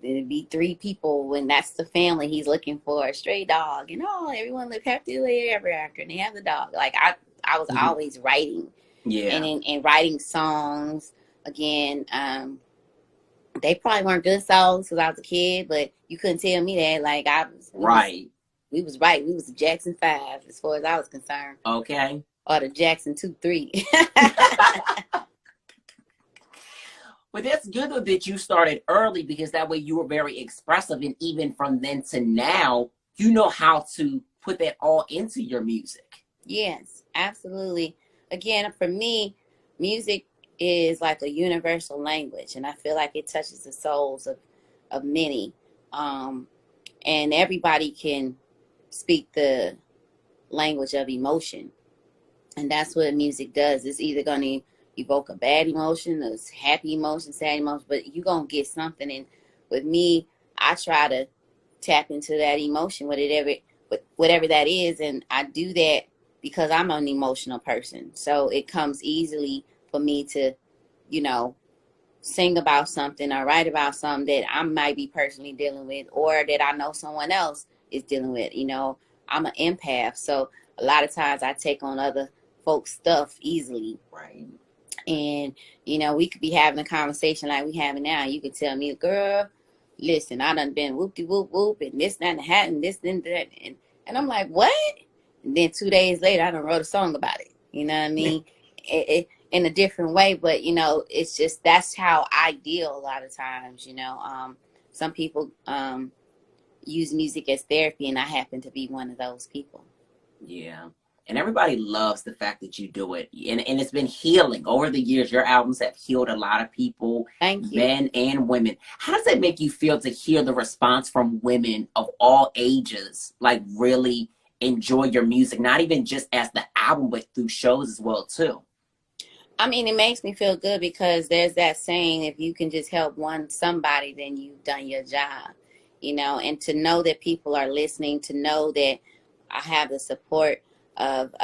it'd be 3 people, and that's the family he's looking for, a stray dog, and everyone lived happily ever after, and they have the dog. Like I was always writing, and writing songs. Again, they probably weren't good songs because I was a kid, but you couldn't tell me that. Like we was right. We was the Jackson 5 as far as I was concerned. Okay. Or the Jackson 2-3. But that's good though that you started early, because that way you were very expressive, and even from then to now, you know how to put that all into your music. Yes, absolutely. Again, for me, music is like a universal language, and I feel like it touches the souls of many, and everybody can speak the language of emotion, and that's what music does. It's either going to evoke a bad emotion, a happy emotion, sad emotion, but you're going to get something. And with me, I try to tap into that emotion, whatever that is. And I do that because I'm an emotional person. So it comes easily for me to, you know, sing about something or write about something that I might be personally dealing with, or that I know someone else is dealing with. You know, I'm an empath. So a lot of times I take on other folks' stuff easily. Right. And, you know, we could be having a conversation like we having now. You could tell me, girl, listen, I done been whoop-de-whoop-whoop and this, that, and that, and this, and that. And I'm like, what? And then 2 days later, I done wrote a song about it. You know what I mean? It in a different way, but, you know, it's just, that's how I deal a lot of times, you know. Some people use music as therapy, and I happen to be one of those people. Yeah. And everybody loves the fact that you do it. And it's been healing. Over the years, your albums have healed a lot of people, Thank you. men and women. How does that make you feel to hear the response from women of all ages, like really enjoy your music, not even just as the album, but through shows as well, too? I mean, it makes me feel good because there's that saying, if you can just help somebody, then you've done your job, you know. And to know that people are listening, to know that I have the support of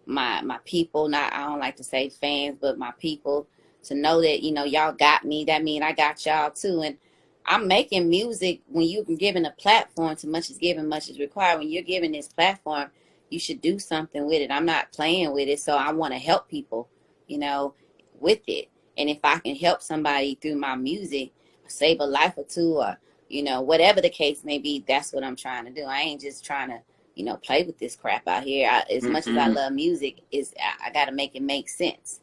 my people, I don't like to say fans, but my people, to know that, you know, y'all got me, that means I got y'all too. And I'm making music. When you're given a platform, too much is given, much is required. When you're given this platform, you should do something with it. I'm not playing with it, so I want to help people, you know, with it. And if I can help somebody through my music, save a life or two, or, you know, whatever the case may be, that's what I'm trying to do. I ain't just trying to, you know, play with this crap out here. As much as I love music, I got to make it make sense.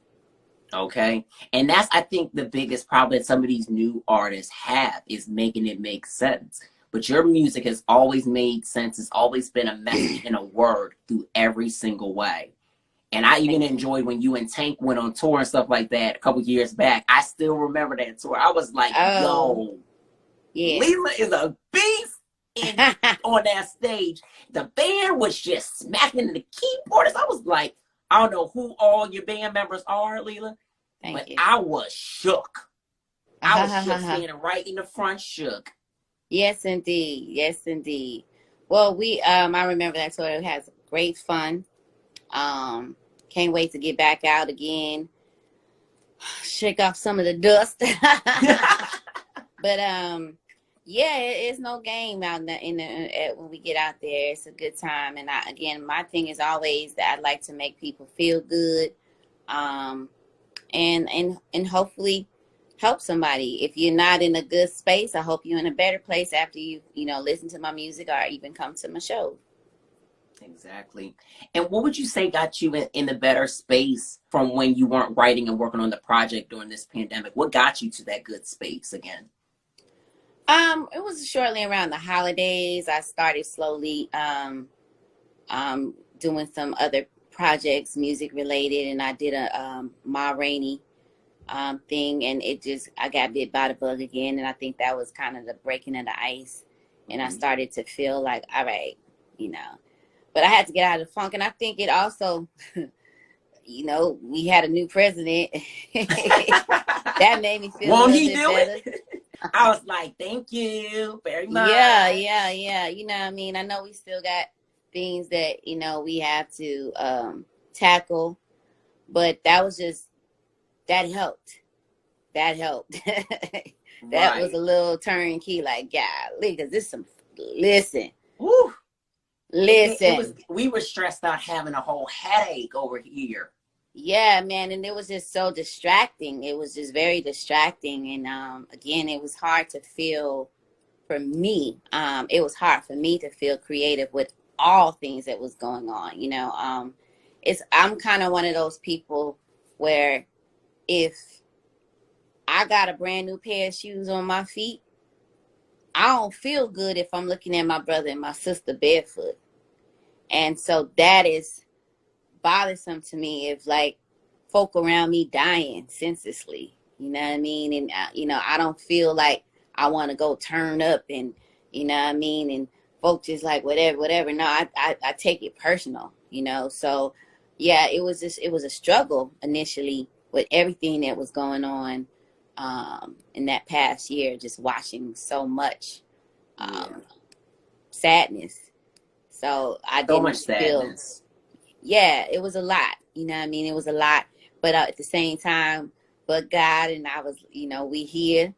Okay. And that's, I think, the biggest problem that some of these new artists have, is making it make sense. But your music has always made sense. It's always been a message and a word through every single way. And I even enjoyed when you and Tank went on tour and stuff like that a couple years back. I still remember that tour. I was like, yo, yeah. Leela is a beast on that stage. The band was just smacking the keyboards. I was like, I don't know who all your band members are, Leela, but I was shook. I was shook, standing right in the front, shook. Yes, indeed. Yes, indeed. Well, I remember that tour. It has great fun. Can't wait to get back out again, shake off some of the dust. But yeah, it's no game out when we get out there. It's a good time. And again, my thing is always that I'd like to make people feel good, and hopefully help somebody. If you're not in a good space, I hope you're in a better place after you listen to my music or even come to my show. Exactly. And what would you say got you in the better space from when you weren't writing and working on the project during this pandemic? What got you to that good space again? It was shortly around the holidays. I started slowly doing some other projects, music related, and I did a Ma Rainey thing, and I got bit by the bug again, and I think that was kind of the breaking of the ice, and I started to feel like, all right, but I had to get out of the funk. And I think it also, we had a new president. That made me feel a little bit better. I was like, thank you very much. Yeah. You know what I mean? I know we still got things that, we have to tackle. But that helped. That was a little turnkey, like, golly, because listen. Woo. Listen. We were stressed out having a whole headache over here. Yeah, man, and it was just so distracting. It was just very distracting, and again, it was hard to feel for me. It was hard for me to feel creative with all things that was going on. I'm kind of one of those people where if I got a brand new pair of shoes on my feet, I don't feel good if I'm looking at my brother and my sister barefoot. And so that is bothersome to me, if like folk around me dying senselessly, you know what I mean? And, I don't feel like I want to go turn up and, you know what I mean? And folk just like, whatever. No, I take it personal, So yeah, it was a struggle initially, with everything that was going on in that past year, just watching so much sadness. So I So much didn't feel, sadness. yeah, it was a lot. You know what I mean? It was a lot. But at the same time, but God, and I was, you know, we here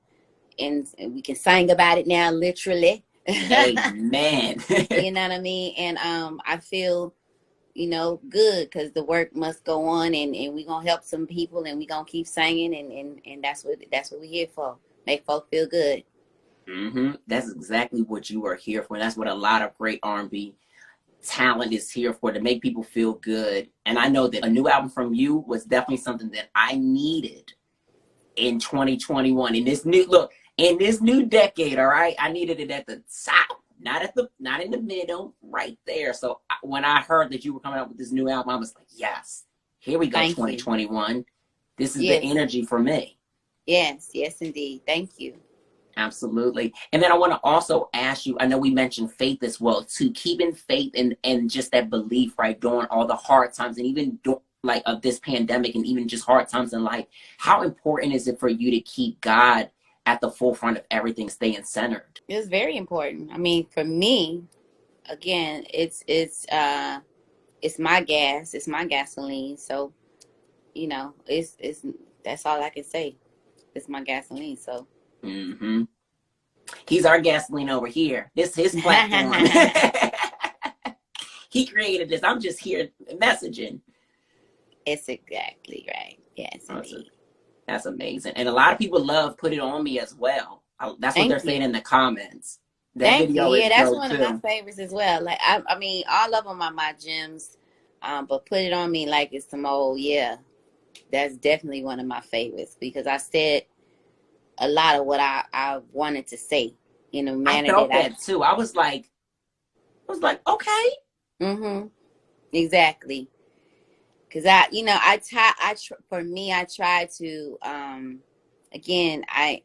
and we can sing about it now, literally. Amen. You know what I mean? And I feel, you know, good because the work must go on, and we're gonna help some people, and we're gonna keep singing, and that's what we're here for. Make folk feel good. That's exactly what you are here for. That's what a lot of great R&B talent is here for, to make people feel good. And I know that a new album from you was definitely something that I needed in 2021. In this new decade, all right? I needed it at the top, not in the middle, right there. So when I heard that you were coming out with this new album, I was like, yes, here we go. Thank 2021. You. This is the energy for me. Yes, indeed. Thank you. Absolutely. And then I want to also ask you, I know we mentioned faith as well, too, keeping faith and just that belief, right, during all the hard times, and even like of this pandemic, and even just hard times in life. How important is it for you to keep God at the forefront of everything, staying centered? It's very important. I mean, for me, again, it's my gas, it's my gasoline. So, you know, it's that's all I can say. It's my gasoline. So. He's our gasoline over here. This is his platform. He created this. I'm just here messaging. It's exactly right. Yes, indeed. That's amazing. And a lot of people love Put It On Me as well. That's what they're saying in the comments. That video is that's dope one too. of my favorites as well. Like I mean, all of them are my gems. But Put It On Me, like it's some old, that's definitely one of my favorites, because I said a lot of what I wanted to say in a manner I felt that too. I was like, okay. Exactly. Cause for me, I try to, again, I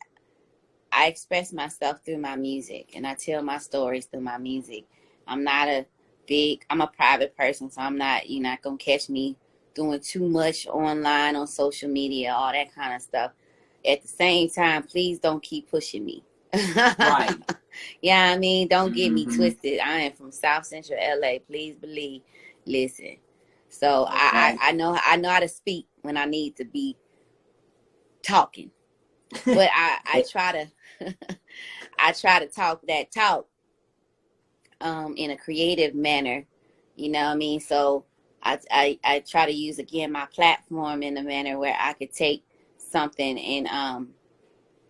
express myself through my music, and I tell my stories through my music. I'm a private person, so you're not going to catch me doing too much online on social media, all that kind of stuff. At the same time, please don't keep pushing me. Right. Yeah, I mean, don't get me twisted. I am from South Central LA. Please listen. So okay. I know how to speak when I need to be talking. But I try to talk that talk in a creative manner. You know what I mean? So I try to use, again, my platform in a manner where I could take something and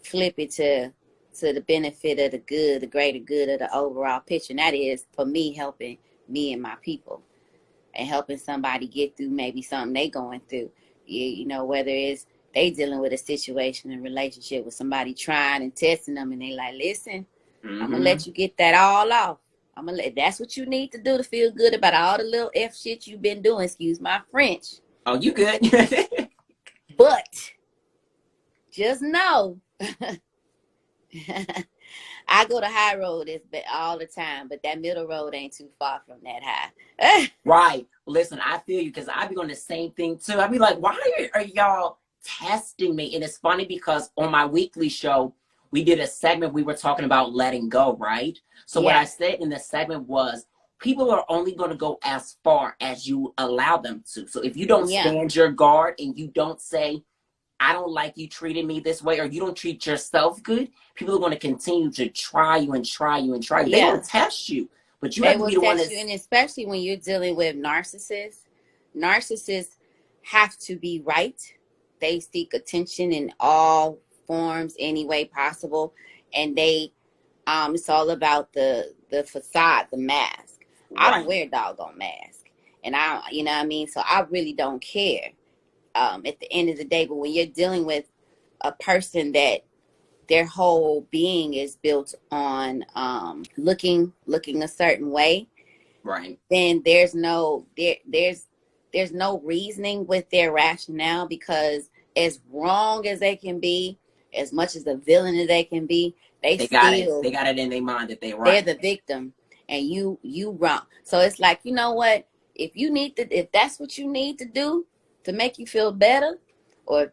flip it to the benefit of the greater good of the overall picture. And that is, for me, helping me and my people, and helping somebody get through maybe something they going through. You know, whether it's they dealing with a situation, a relationship with somebody trying and testing them, and they like, listen, I'm gonna let you get that all off. That's what you need to do to feel good about all the little F shit you've been doing. Excuse my French. Oh, you good. But just know, I go to high road all the time, but that middle road ain't too far from that high. Right. Listen, I feel you, because I be on the same thing too. I be like, why are y'all testing me? And it's funny because on my weekly show, we did a segment, we were talking about letting go, right? So what I said in the segment was, people are only going to go as far as you allow them to. So if you don't stand your guard and you don't say, I don't like you treating me this way, or you don't treat yourself good, people are going to continue to try you and try you and try you. They will test you, but you have to be the one that's... And especially when you're dealing with narcissists. Narcissists have to be right. They seek attention in all forms, any way possible. And they, it's all about the facade, the mask. Right. I don't wear a doggone mask. And you know what I mean? So I really don't care. At the end of the day, but when you're dealing with a person that their whole being is built on looking a certain way, right? Then there's no reasoning with their rationale, because as wrong as they can be, as much as a villain as they can be, they got it in their mind that they're right. They're the victim, and you wrong. So it's like, you know what? If that's what you need to do to make you feel better, or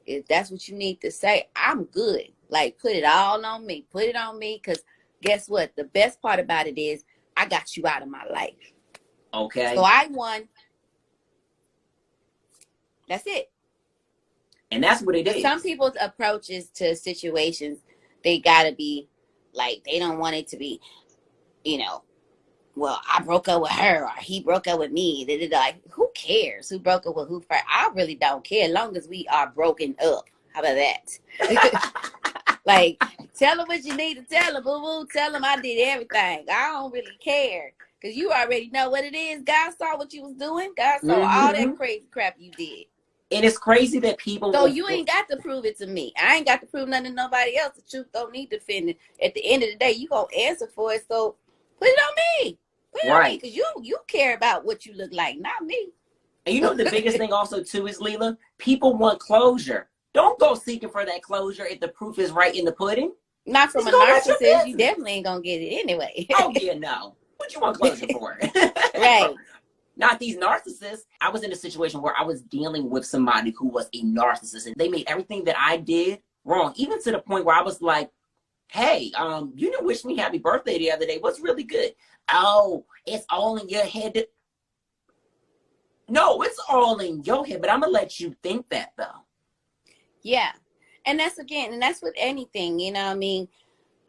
if that's what you need to say, I'm good. Like, put it all on me. Put it on me, because guess what? The best part about it is I got you out of my life. Okay. So I won. That's it. And that's what it is. Some people's approaches to situations, they gotta be like, they don't want it to be, you know, well, I broke up with her or he broke up with me. They're like, who cares who broke up with who first? I really don't care, as long as we are broken up. How about that? Like, tell them what you need to tell them, boo-boo. Tell them I did everything. I don't really care, because you already know what it is. God saw what you was doing. God saw all that crazy crap you did. And it's crazy that people... So you ain't got to prove it to me. I ain't got to prove nothing to nobody else. The truth don't need defending. At the end of the day, you going to answer for it. So put it on me. Put it on me. Because you care about what you look like, not me. And you know the biggest thing also, too, is, Leela? People want closure. Don't go seeking for that closure if the proof is right in the pudding. Not from a narcissist. You definitely ain't going to get it anyway. Oh, yeah, no. What you want closure for? Right. Not these narcissists. I was in a situation where I was dealing with somebody who was a narcissist, and they made everything that I did wrong, even to the point where I was like, hey, you didn't wish me happy birthday the other day. What's really good? Oh, it's all in your head. No, it's all in your head, but I'm going to let you think that, though. Yeah. And that's with anything, you know what I mean?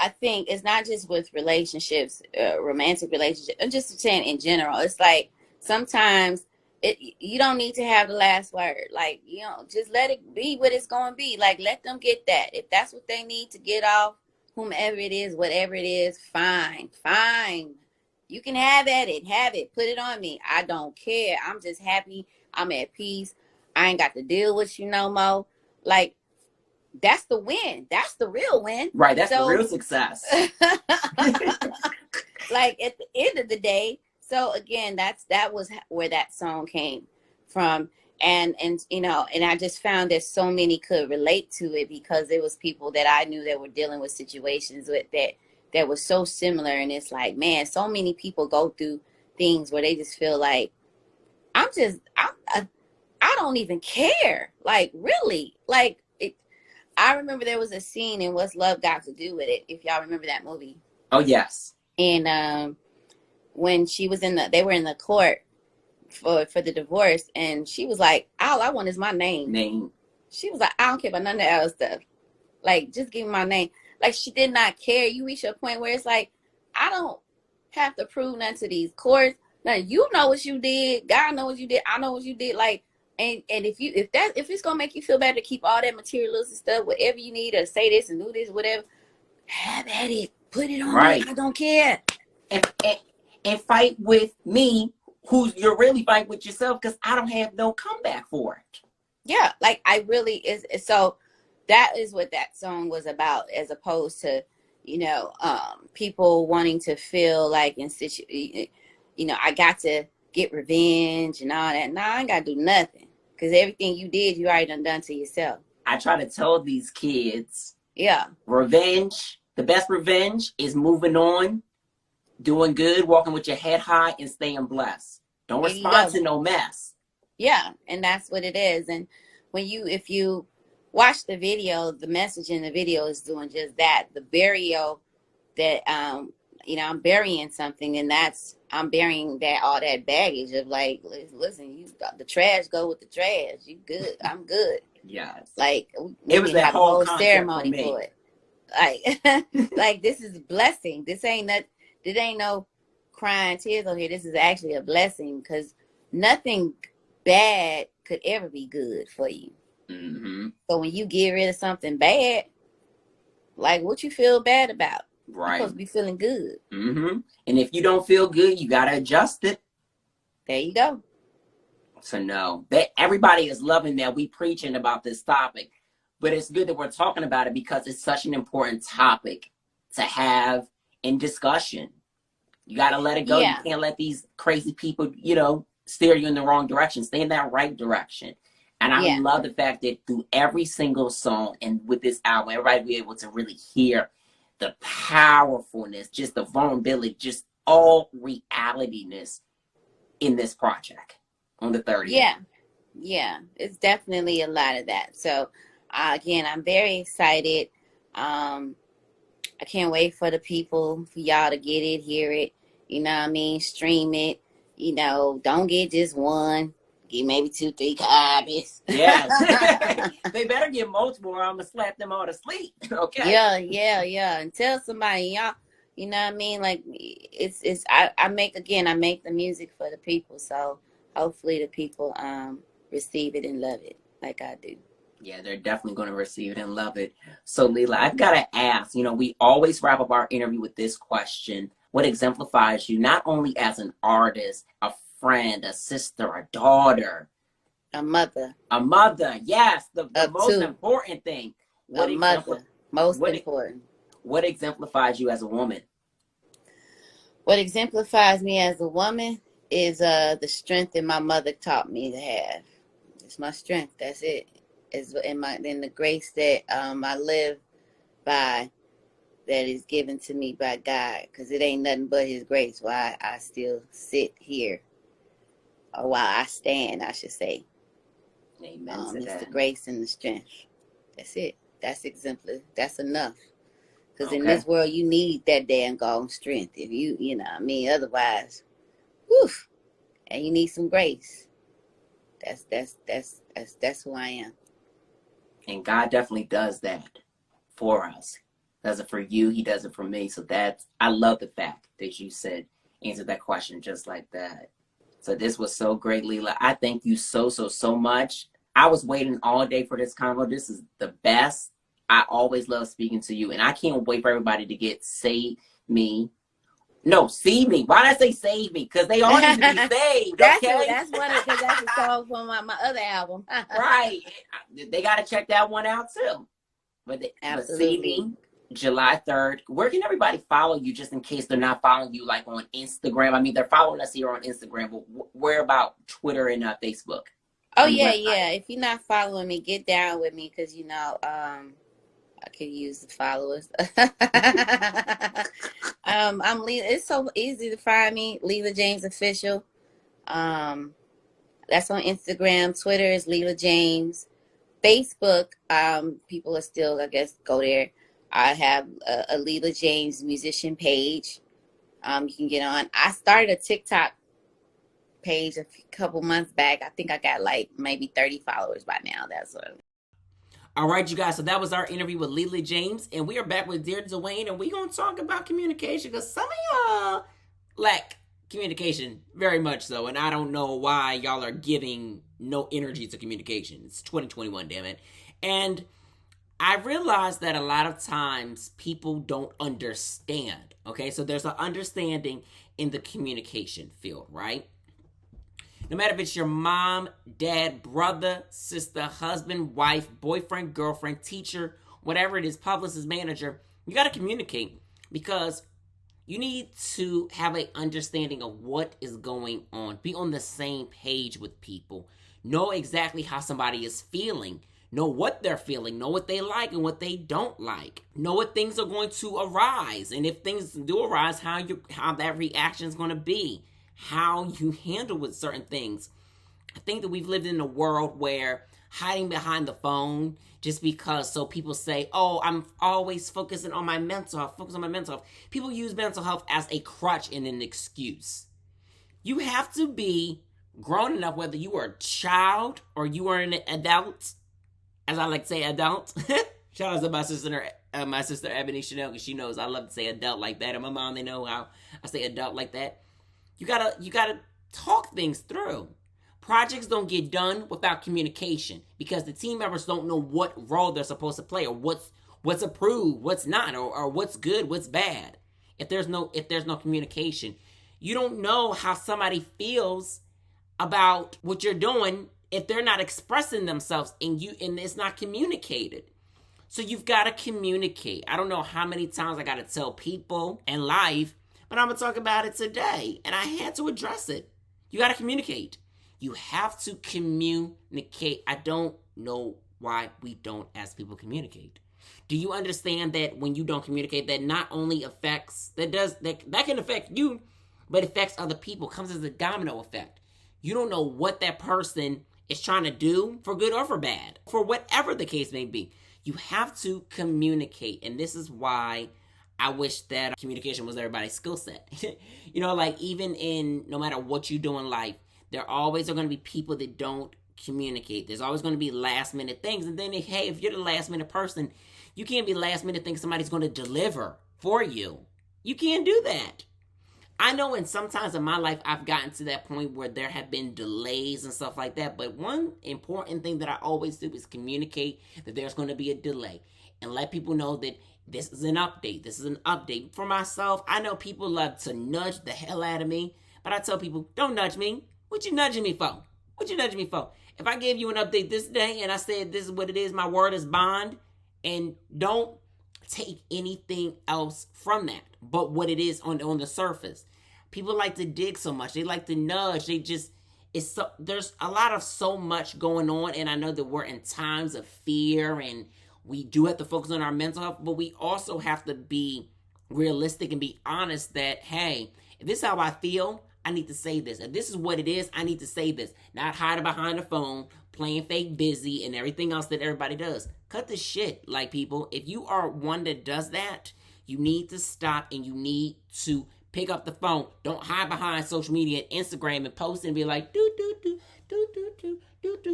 I think it's not just with relationships, romantic relationships. I'm just saying in general. It's like, sometimes you don't need to have the last word. Like, you know, just let it be what it's going to be. Like, let them get that. If that's what they need to get off, whomever it is, whatever it is, fine. You can have it. Put it on me. I don't care. I'm just happy. I'm at peace. I ain't got to deal with you no more. Like, that's the win. That's the real win. Right. That's the real success. Like, at the end of the day. So again, that was where that song came from. And you know, and I just found that so many could relate to it, because there was people that I knew that were dealing with situations with that was so similar. And it's like, man, so many people go through things where they just feel like, I don't even care. Like, really? Like, I remember there was a scene in What's Love Got to Do with It, if y'all remember that movie. Oh, yes. And when she was they were in the court for the divorce, and she was like, all I want is my name. She was like, I don't care about none of that other stuff. Like, just give me my name. Like, she did not care. You reach a point where it's like, I don't have to prove nothing to these courts. Now, you know what you did. God knows what you did. I know what you did. Like, and if it's gonna make you feel better to keep all that materialistic stuff, whatever you need, or say this and do this, whatever, have at it. Put it on me. I don't care. And fight with me, who's you're really fighting with yourself, because I don't have no comeback for it. Yeah, like, I really is. So that is what that song was about, as opposed to, you know, people wanting to feel like you know, I got to get revenge and all that. Nah, I ain't got to do nothing, because everything you did, you already done to yourself. I try to tell these kids, yeah, revenge, the best revenge is moving on, doing good, walking with your head high, and staying blessed. Don't respond to no mess. Yeah, and that's what it is. And if you watch the video, the message in the video is doing just that. The burial that, you know, I'm burying something, and I'm burying all that baggage of, like, listen, the trash go with the trash. You good? I'm good. Yes. Like, it was that whole ceremony for it. Like, like, this is a blessing. This ain't no crying tears on here. This is actually a blessing, because nothing bad could ever be good for you. Mm-hmm. So when you get rid of something bad, like, what you feel bad about? Right. You're supposed to be feeling good. Mm-hmm. And if you don't feel good, you gotta adjust it. There you go. So no, that everybody is loving that we preaching about this topic, but it's good that we're talking about it, because it's such an important topic to have in discussion. You gotta let it go. Yeah. You can't let these crazy people, you know, steer you in the wrong direction. Stay in that right direction. And I love the fact that through every single song and with this album, everybody be able to really hear the powerfulness, just the vulnerability, just all realityness in this project on the 30th. Yeah. Yeah, it's definitely a lot of that. So, again, I'm very excited. I can't wait for the people, for y'all to get it, hear it. You know what I mean? Stream it. You know, don't get just one. Get maybe 2, 3 copies. Yes. They better get multiple or I'm going to slap them all to sleep. Okay. Yeah. And tell somebody, y'all, you know what I mean? Like, I make the music for the people. So hopefully the people receive it and love it like I do. Yeah, they're definitely going to receive it and love it. So, Leela, I've got to ask, we always wrap up our interview with this question. What exemplifies you not only as an artist, a friend, a sister, a daughter, a mother? A mother, yes, the most two. important thing. What a mother, most important. What exemplifies you as a woman? What exemplifies me as a woman is the strength that my mother taught me to have. It's my strength. That's it. Is in the grace that I live by, that is given to me by God, because it ain't nothing but His grace why I still sit here, or while I stand, I should say. Amen to it's that. the grace and the strength. That's it. That's exemplary. That's enough. Because in this world, you need that damn gone strength. If you know what I mean, otherwise, whew, and you need some grace. That's who I am. And God definitely does that for us. Does it for you, He does it for me. So I love the fact that you answered that question just like that. So this was so great, Leela. I thank you so much. I was waiting all day for this convo. This is the best. I always love speaking to you, and I can't wait for everybody to get Save Me. No, See Me. Why did I say Save Me? Because they all need to be saved, okay? That's a song from my other album. Right. They got to check that one out, too. But See Me, July 3rd. Where can everybody follow you, just in case they're not following you, like on Instagram? I mean, they're following us here on Instagram, but where about Twitter and Facebook? Oh, yeah. If you're not following me, get down with me, because, I could use the followers. I'm Leela. It's so easy to find me, Leela James Official. That's on Instagram. Twitter is Leela James. Facebook, people are still, I guess, go there. I have a Leela James musician page. You can get on. I started a TikTok page a couple months back. I think I got like maybe 30 followers by now. That's what. All right, you guys. So that was our interview with Leela James, and we are back with dear Duane, and we're gonna talk about communication, because some of y'all lack communication very much so, and I don't know why y'all are giving no energy to communication. It's 2021, damn it. And I realized that a lot of times people don't understand. Okay, so there's an understanding in the communication field, right? No matter if it's your mom, dad, brother, sister, husband, wife, boyfriend, girlfriend, teacher, whatever it is, publicist, manager, you got to communicate, because you need to have an understanding of what is going on. Be on the same page with people. Know exactly how somebody is feeling. Know what they're feeling. Know what they like and what they don't like. Know what things are going to arise. And if things do arise, how that reaction is going to be. How you handle with certain things. I think that we've lived in a world where hiding behind the phone just because, so people say, oh, I'm always focusing on my mental health. People use mental health as a crutch and an excuse. You have to be grown enough, whether you are a child or you are an adult, as I like to say, adult. Shout out to my sister Ebony Chanel, because she knows I love to say adult like that, and my mom, they know how I say adult like that. You gotta talk things through. Projects don't get done without communication, because the team members don't know what role they're supposed to play, or what's approved, what's not, or what's good, what's bad. If there's no communication, you don't know how somebody feels about what you're doing if they're not expressing themselves and it's not communicated. So you've got to communicate. I don't know how many times I got to tell people in life, but I'm going to talk about it today. And I had to address it. You got to communicate. You have to communicate. I don't know why we don't, as people, communicate. Do you understand that when you don't communicate, that not only affects, that can affect you, but affects other people, comes as a domino effect. You don't know what that person is trying to do, for good or for bad, for whatever the case may be. You have to communicate. And this is why I wish that communication was everybody's skill set. You know, like even in no matter what you do in life, there always are going to be people that don't communicate. There's always going to be last minute things. And then, hey, if you're the last minute person, you can't be last minute thinking somebody's going to deliver for you. You can't do that. I know in sometimes in my life, I've gotten to that point where there have been delays and stuff like that. But one important thing that I always do is communicate that there's going to be a delay and let people know that this is an update. This is an update. For myself, I know people love to nudge the hell out of me, but I tell people, don't nudge me. What you nudging me for? What you nudging me for? If I gave you an update this day and I said this is what it is, my word is bond, and don't take anything else from that but what it is on the surface. People like to dig so much. They like to nudge. There's a lot of so much going on, and I know that we're in times of fear and we do have to focus on our mental health, but we also have to be realistic and be honest that, hey, if this is how I feel, I need to say this. If this is what it is, I need to say this. Not hiding behind the phone, playing fake busy, and everything else that everybody does. Cut the shit, like people. If you are one that does that, you need to stop and you need to pick up the phone. Don't hide behind social media and Instagram and post and be like,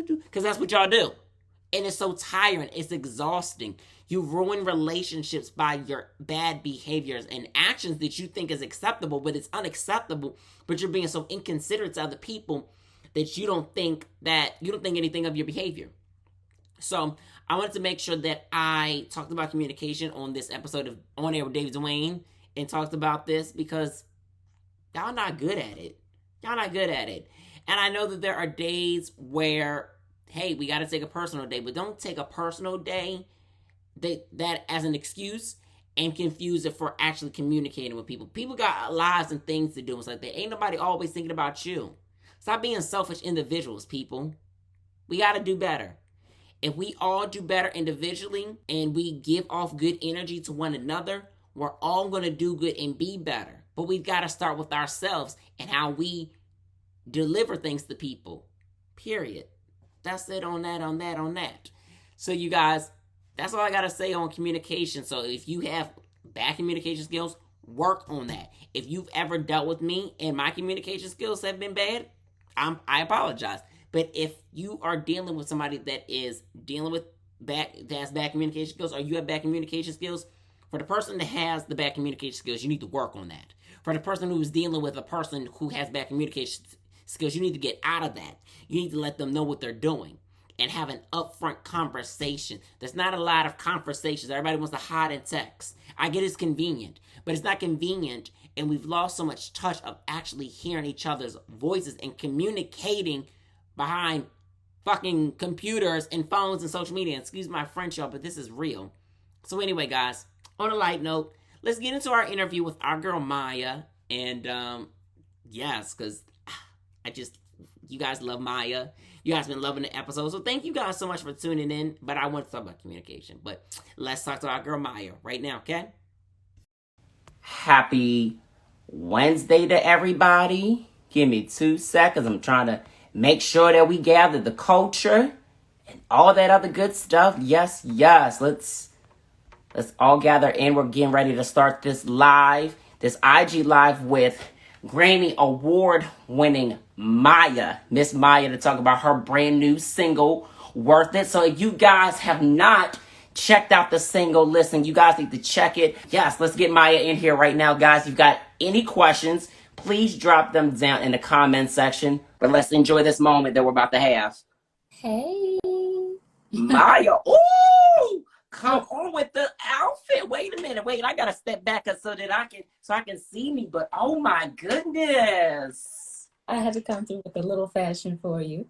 because that's what y'all do. And it's so tiring. It's exhausting. You ruin relationships by your bad behaviors and actions that you think is acceptable, but it's unacceptable. But you're being so inconsiderate to other people that you don't think anything of your behavior. So I wanted to make sure that I talked about communication on this episode of On Air with David Duane and talked about this because y'all not good at it. Y'all not good at it. And I know that there are days where, hey, we got to take a personal day, but don't take a personal day that as an excuse and confuse it for actually communicating with people. People got lives and things to do. It's like they ain't nobody always thinking about you. Stop being selfish individuals, people. We got to do better. If we all do better individually and we give off good energy to one another, we're all going to do good and be better. But we've got to start with ourselves and how we deliver things to people. Period. That's it on that. So you guys, that's all I got to say on communication. So if you have bad communication skills, work on that. If you've ever dealt with me and my communication skills have been bad, I apologize. But if you are dealing with somebody that is dealing with that has bad communication skills, or you have bad communication skills, for the person that has the bad communication skills, you need to work on that. For the person who is dealing with a person who has bad communication skills, you need to get out of that. You need to let them know what they're doing and have an upfront conversation. There's not a lot of conversations. Everybody wants to hide and text. I get it's convenient, but it's not convenient, and we've lost so much touch of actually hearing each other's voices and communicating behind fucking computers and phones and social media. Excuse my French, y'all, but this is real. So anyway, guys, on a light note, let's get into our interview with our girl Maya. And yes, because you guys love Maya. You guys been loving the episode. So thank you guys so much for tuning in. But I want to talk about communication. But let's talk to our girl Maya right now, okay? Happy Wednesday to everybody. Give me 2 seconds. I'm trying to make sure that we gather the culture and all that other good stuff. Yes. Let's all gather in. We're getting ready to start this IG live with Grammy Award winning Maya, Miss Maya, to talk about her brand new single, Worth It. So if you guys have not checked out the single, listen, you guys need to check it. Yes, let's get Maya in here right now, guys. If you've got any questions, please drop them down in the comment section. But let's enjoy this moment that we're about to have. Hey. Maya, ooh! Come on with the outfit. Wait a minute. I gotta step back so that I can see me. But oh my goodness. I had to come through with a little fashion for you.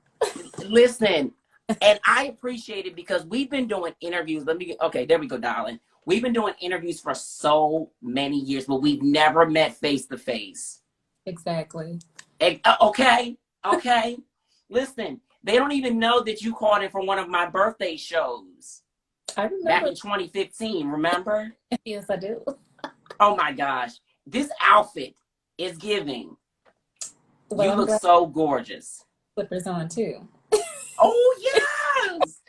Listen, and I appreciate it because we've been doing interviews. Okay, there we go, darling. We've been doing interviews for so many years, but we've never met face to face. Exactly. Okay. Listen, they don't even know that you called in for one of my birthday shows. I remember. Back in 2015, remember? Yes, I do. Oh my gosh. This outfit is giving. Well, you look so gorgeous. Slippers on too. Oh, yes.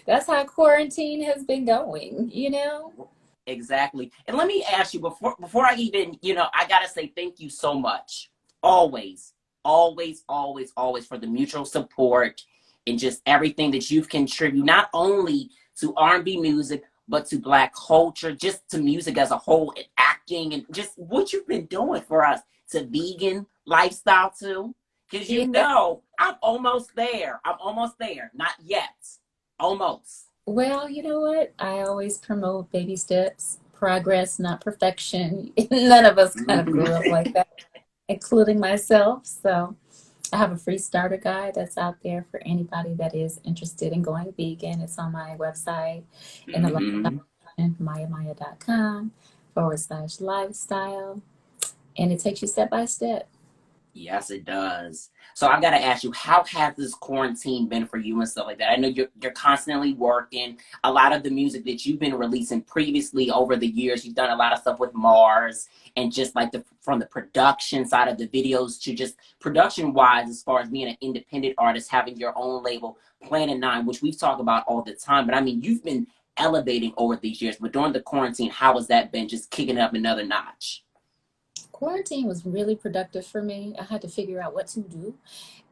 That's how quarantine has been going, you know? Exactly. And let me ask you before I even, I gotta say thank you so much. Always, always, always, always for the mutual support and just everything that you've contributed, not only to R&B music, but to Black culture, just to music as a whole and acting and just what you've been doing for us, to vegan lifestyle too. Because Yeah. I'm almost there. I'm almost there. Not yet. Almost. Well, you know what? I always promote baby steps, progress, not perfection. None of us kind of grew up like that, including myself. So I have a free starter guide that's out there for anybody that is interested in going vegan. It's on my website in the Mm-hmm. mayamaya.com/lifestyle. And it takes you step by step. Yes, it does. So I gotta ask you, how has this quarantine been for you and stuff like that? I know you're constantly working. A lot of the music that you've been releasing previously over the years, you've done a lot of stuff with Mars and just like from the production side of the videos to just production wise, as far as being an independent artist, having your own label, Planet Nine, which we've talked about all the time. But I mean, you've been elevating over these years. But during the quarantine, how has that been? Just kicking it up another notch. Quarantine was really productive for me. I had to figure out what to do.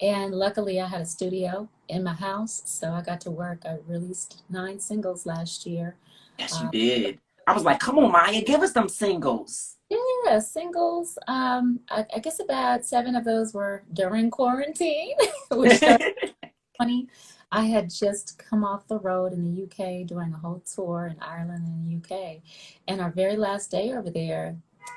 And luckily, I had a studio in my house, so I got to work. I released 9 singles last year. Yes, you Uh, did. I was like, come on, Maya, give us them singles. yeah, singles. I guess about 7 of those were during quarantine, which started 20. I had just come off the road in the UK doing a whole tour in Ireland and the UK. And our very last day over there,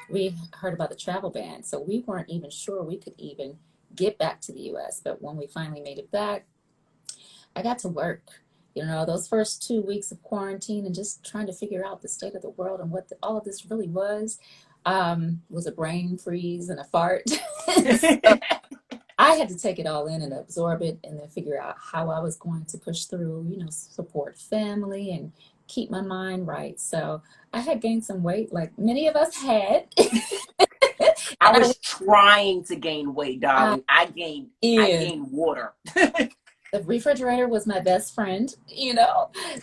we heard about the travel ban. So we weren't even sure we could even get back to the US. But when we finally made it back, I got to work. You know, those first 2 weeks of quarantine and just trying to figure out the state of the world and what all of this really was a brain freeze and a fart. So I had to take it all in and absorb it and then figure out how I was going to push through, support family and keep my mind right. So I had gained some weight like many of us had. I And was trying to gain weight, I darling. I is gained water. the refrigerator was my best friend.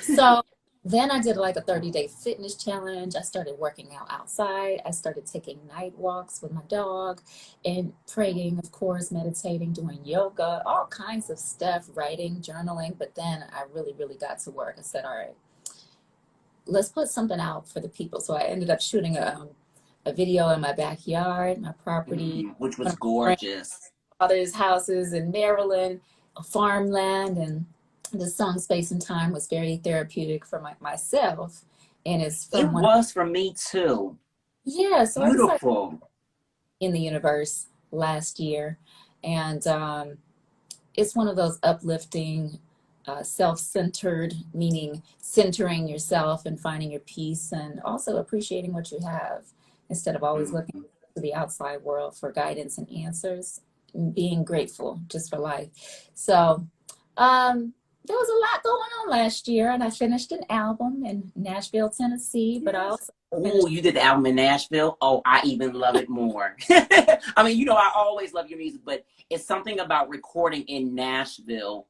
So then I did like a 30-day fitness challenge. I started working out outside. I started taking night walks with my dog and praying, of course, meditating, doing yoga, all kinds of stuff, writing, journaling. But then I really, really got to work. I said, all right, let's put something out for the people. So I ended up shooting a video in my backyard, my property, Which one was of my friends' gorgeous. father's houses in Maryland, a farmland, and the song Space and Time was very therapeutic for myself. And it's It from one of, was for me too. yeah, so I decided Beautiful. in the universe last year. And it's one of those uplifting, self-centered, meaning centering yourself and finding your peace and also appreciating what you have instead of always looking Mhm. to the outside world for guidance and answers, and being grateful just for life. So there was a lot going on last year, and I finished an album in Nashville, Tennessee, but I Yes. also Oh, finished. you did the album in Nashville? Oh, I even love it more. I mean, I always love your music, but it's something about recording in Nashville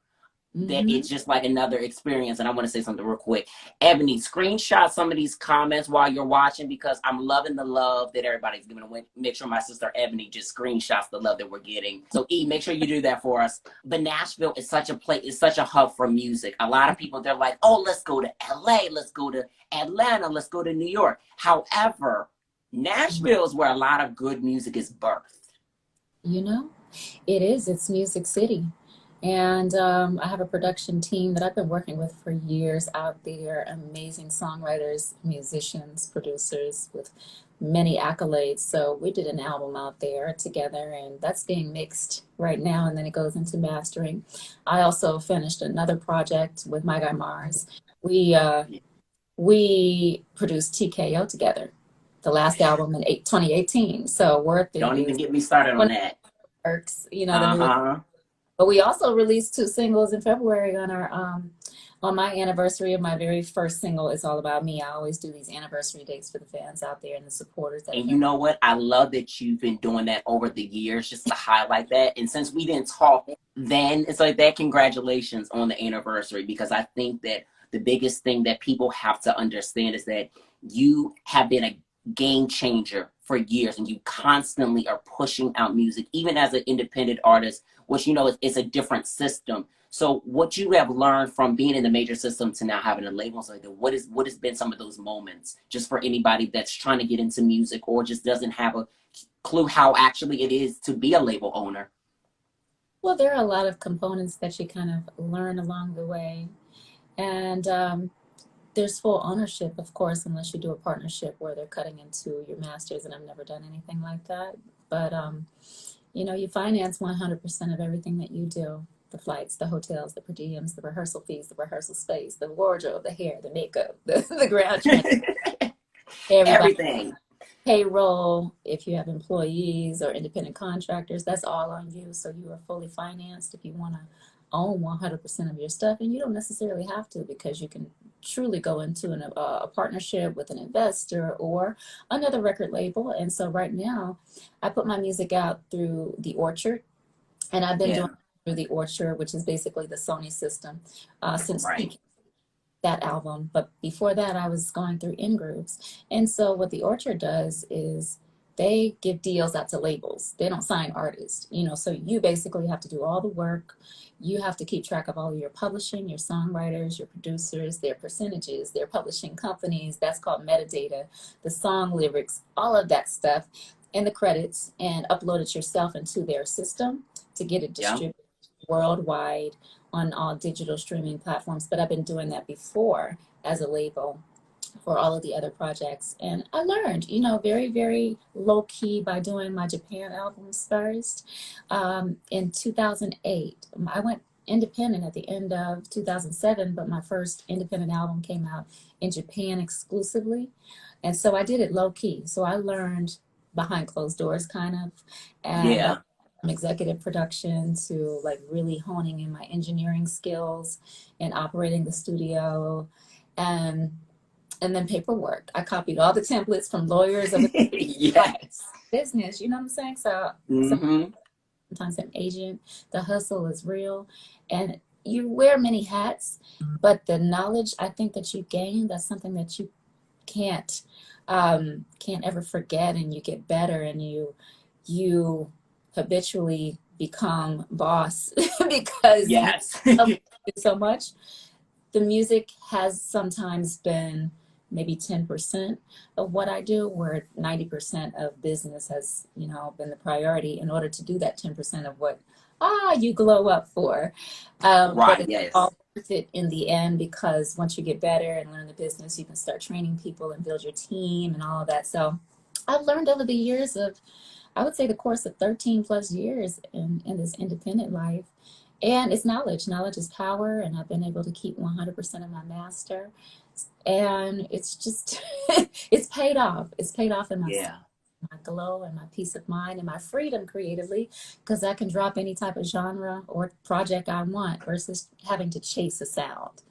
that Mhm. it's just like another experience. And I want to say something real quick. Ebony, screenshot some of these comments while you're watching because I'm loving the love that everybody's giving away. Make sure my sister Ebony just screenshots the love that we're getting. So E, make sure you do that for us. But Nashville is such a place, it's such a hub for music. A lot of people, they're like, oh, let's go to LA, let's go to Atlanta, let's go to New York. However, Nashville is where a lot of good music is birthed. You know, it is. It's Music City. And I have a production team that I've been working with for years out there. Amazing songwriters, musicians, producers with many accolades. So we did an album out there together, and that's being mixed right now, and then it goes into mastering. I also finished another project with my guy Mars. We uh, we produced TKO together, the last album in 2018. So Worthy Don't even is get me started on one of that. the works, the new. Uh-huh. But we also released 2 singles in February on my anniversary of my very first single. It's All About Me. I always do these anniversary dates for the fans out there and the supporters that have And you been. know what? I love that you've been doing that over the years just to highlight that. And since we didn't talk then it's like that. Congratulations on the anniversary, because I think that the biggest thing that people have to understand is that you have been a game changer for years, and you constantly are pushing out music, even as an independent artist, which, you know, it's a different system. So what you have learned from being in the major system to now having a label, so like that, what has been some of those moments, just for anybody that's trying to get into music or just doesn't have a clue how actually it is to be a label owner? Well, there are a lot of components that you kind of learn along the way. And there's full ownership, of course, unless you do a partnership where they're cutting into your masters, and I've never done anything like that. But, you know, you finance 100% of everything that you do. The flights, the hotels, the per diems, the rehearsal fees, the rehearsal space, the wardrobe, the hair, the makeup, the ground transport, Everything. payroll. If you have employees or independent contractors, that's all on you. So you are fully financed if you want to own 100% of your stuff. And you don't necessarily have to, because you can truly go into a partnership with an investor or another record label. And so right now, I put my music out through The Orchard, and I've been doing through The Orchard, which is basically the Sony system, since that album. But before that, I was going through In-Grooves. And so what The Orchard does is they give deals out to labels. They don't sign artists, you know, so you basically have to do all the work. You have to keep track of all of your publishing, your songwriters, your producers, their percentages, their publishing companies. That's called metadata, the song lyrics, all of that stuff, and the credits, and upload it yourself into their system to get it distributed worldwide on all digital streaming platforms. But I've been doing that before as a label for all of the other projects. And I learned, you know, very, very low key by doing my Japan albums first. In 2008, I went independent at the end of 2007, but my first independent album came out in Japan exclusively. And so I did it low key. So I learned behind closed doors, kind of. And from executive production to like really honing in my engineering skills and operating the studio. And then paperwork. I copied all the templates from lawyers of business, you know what I'm saying? So sometimes an agent, the hustle is real. And you wear many hats, but the knowledge I think that you gain, that's something that you can't ever forget, and you get better, and you habitually become boss because you love it so much. The music has sometimes been maybe 10% of what I do, where 90% of business has, you know, been the priority in order to do that 10% of what you glow up for. But it's all worth it in the end, because once you get better and learn the business, you can start training people and build your team and all of that. So I've learned over the years of, I would say the course of 13 plus years in this independent life. And it's knowledge. Knowledge is power, and I've been able to keep 100% of my master. And it's just, it's paid off. It's paid off in my glow and my peace of mind and my freedom creatively, because I can drop any type of genre or project I want versus having to chase a sound.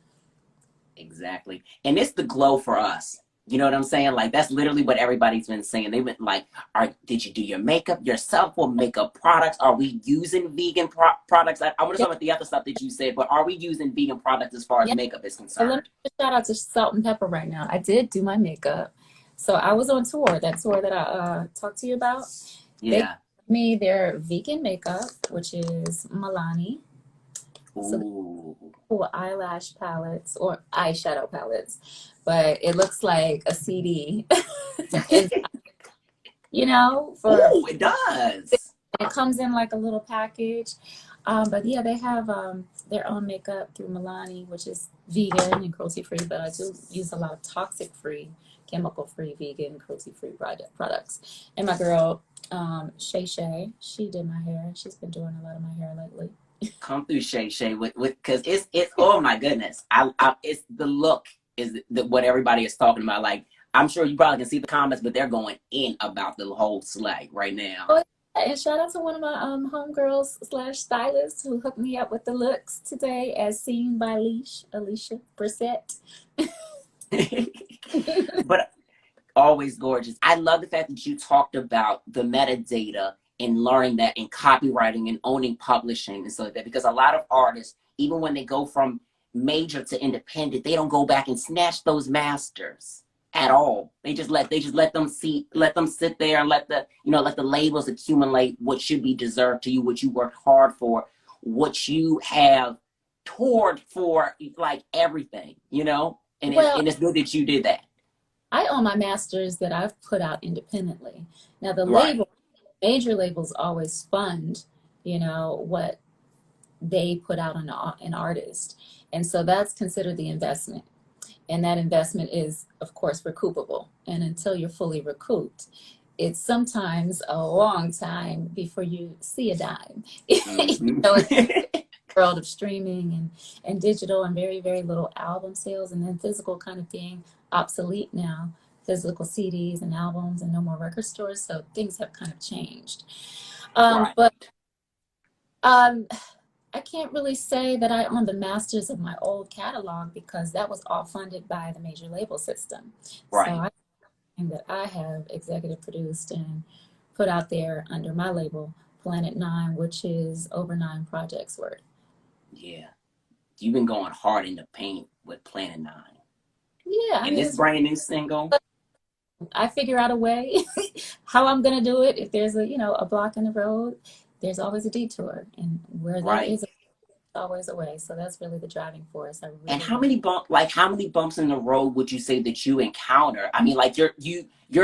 Exactly. And it's the glow for us. You know what I'm saying? Like, that's literally what everybody's been saying. They've been like, did you do your makeup yourself or makeup products? Are we using vegan products? I want to talk about the other stuff that you said, but are we using vegan products as far as makeup is concerned? Let me shout out to Salt and Pepper right now. I did do my makeup. So I was on tour, that tour that I talked to you about. They gave me their vegan makeup, which is Milani. So cool eyelash palettes or eyeshadow palettes, but it looks like a CD. You know, it does. It comes in like a little package. But yeah, they have their own makeup through Milani, which is vegan and cruelty-free, but I do use a lot of toxic-free, chemical-free, vegan, cruelty-free products. And my girl, Shay, she did my hair. She's been doing a lot of my hair lately. Come through, Shay, with because it's oh my goodness, it's the look is what everybody is talking about. Like, I'm sure you probably can see the comments, but they're going in about the whole slag right now. Oh, and shout out to one of my homegirls / stylists who hooked me up with the looks today, as seen by Alicia Brissett. But always gorgeous. I love the fact that you talked about the metadata in learning that in copywriting and owning publishing and so like that, because a lot of artists, even when they go from major to independent, they don't go back and snatch those masters at all. They just let them sit there and let the labels accumulate what should be deserved to you, what you worked hard for, what you have toured for, like everything, and it's good that you did that. I own my masters that I've put out independently. Now the Right. major labels always fund, what they put out on an artist. And so that's considered the investment. And that investment is, of course, recoupable. And until you're fully recouped, it's sometimes a long time before you see a dime. Mm-hmm. It's the world of streaming and digital, and very, very little album sales, and then physical kind of being obsolete now. Physical CDs and albums and no more record stores. So things have kind of changed. Right. But I can't really say that I own the masters of my old catalog because that was all funded by the major label system. Right. So I think that I have executive produced and put out there under my label, Planet 9, which is over 9 projects worth. Yeah. You've been going hard in the paint with Planet 9. Yeah. And this brand new single. I figure out a way how I'm going to do it. If there's a block in the road, there's always a detour, and where there is always a way. So that's really the driving force. And how many bumps in the road would you say that you encounter? I mean, like you're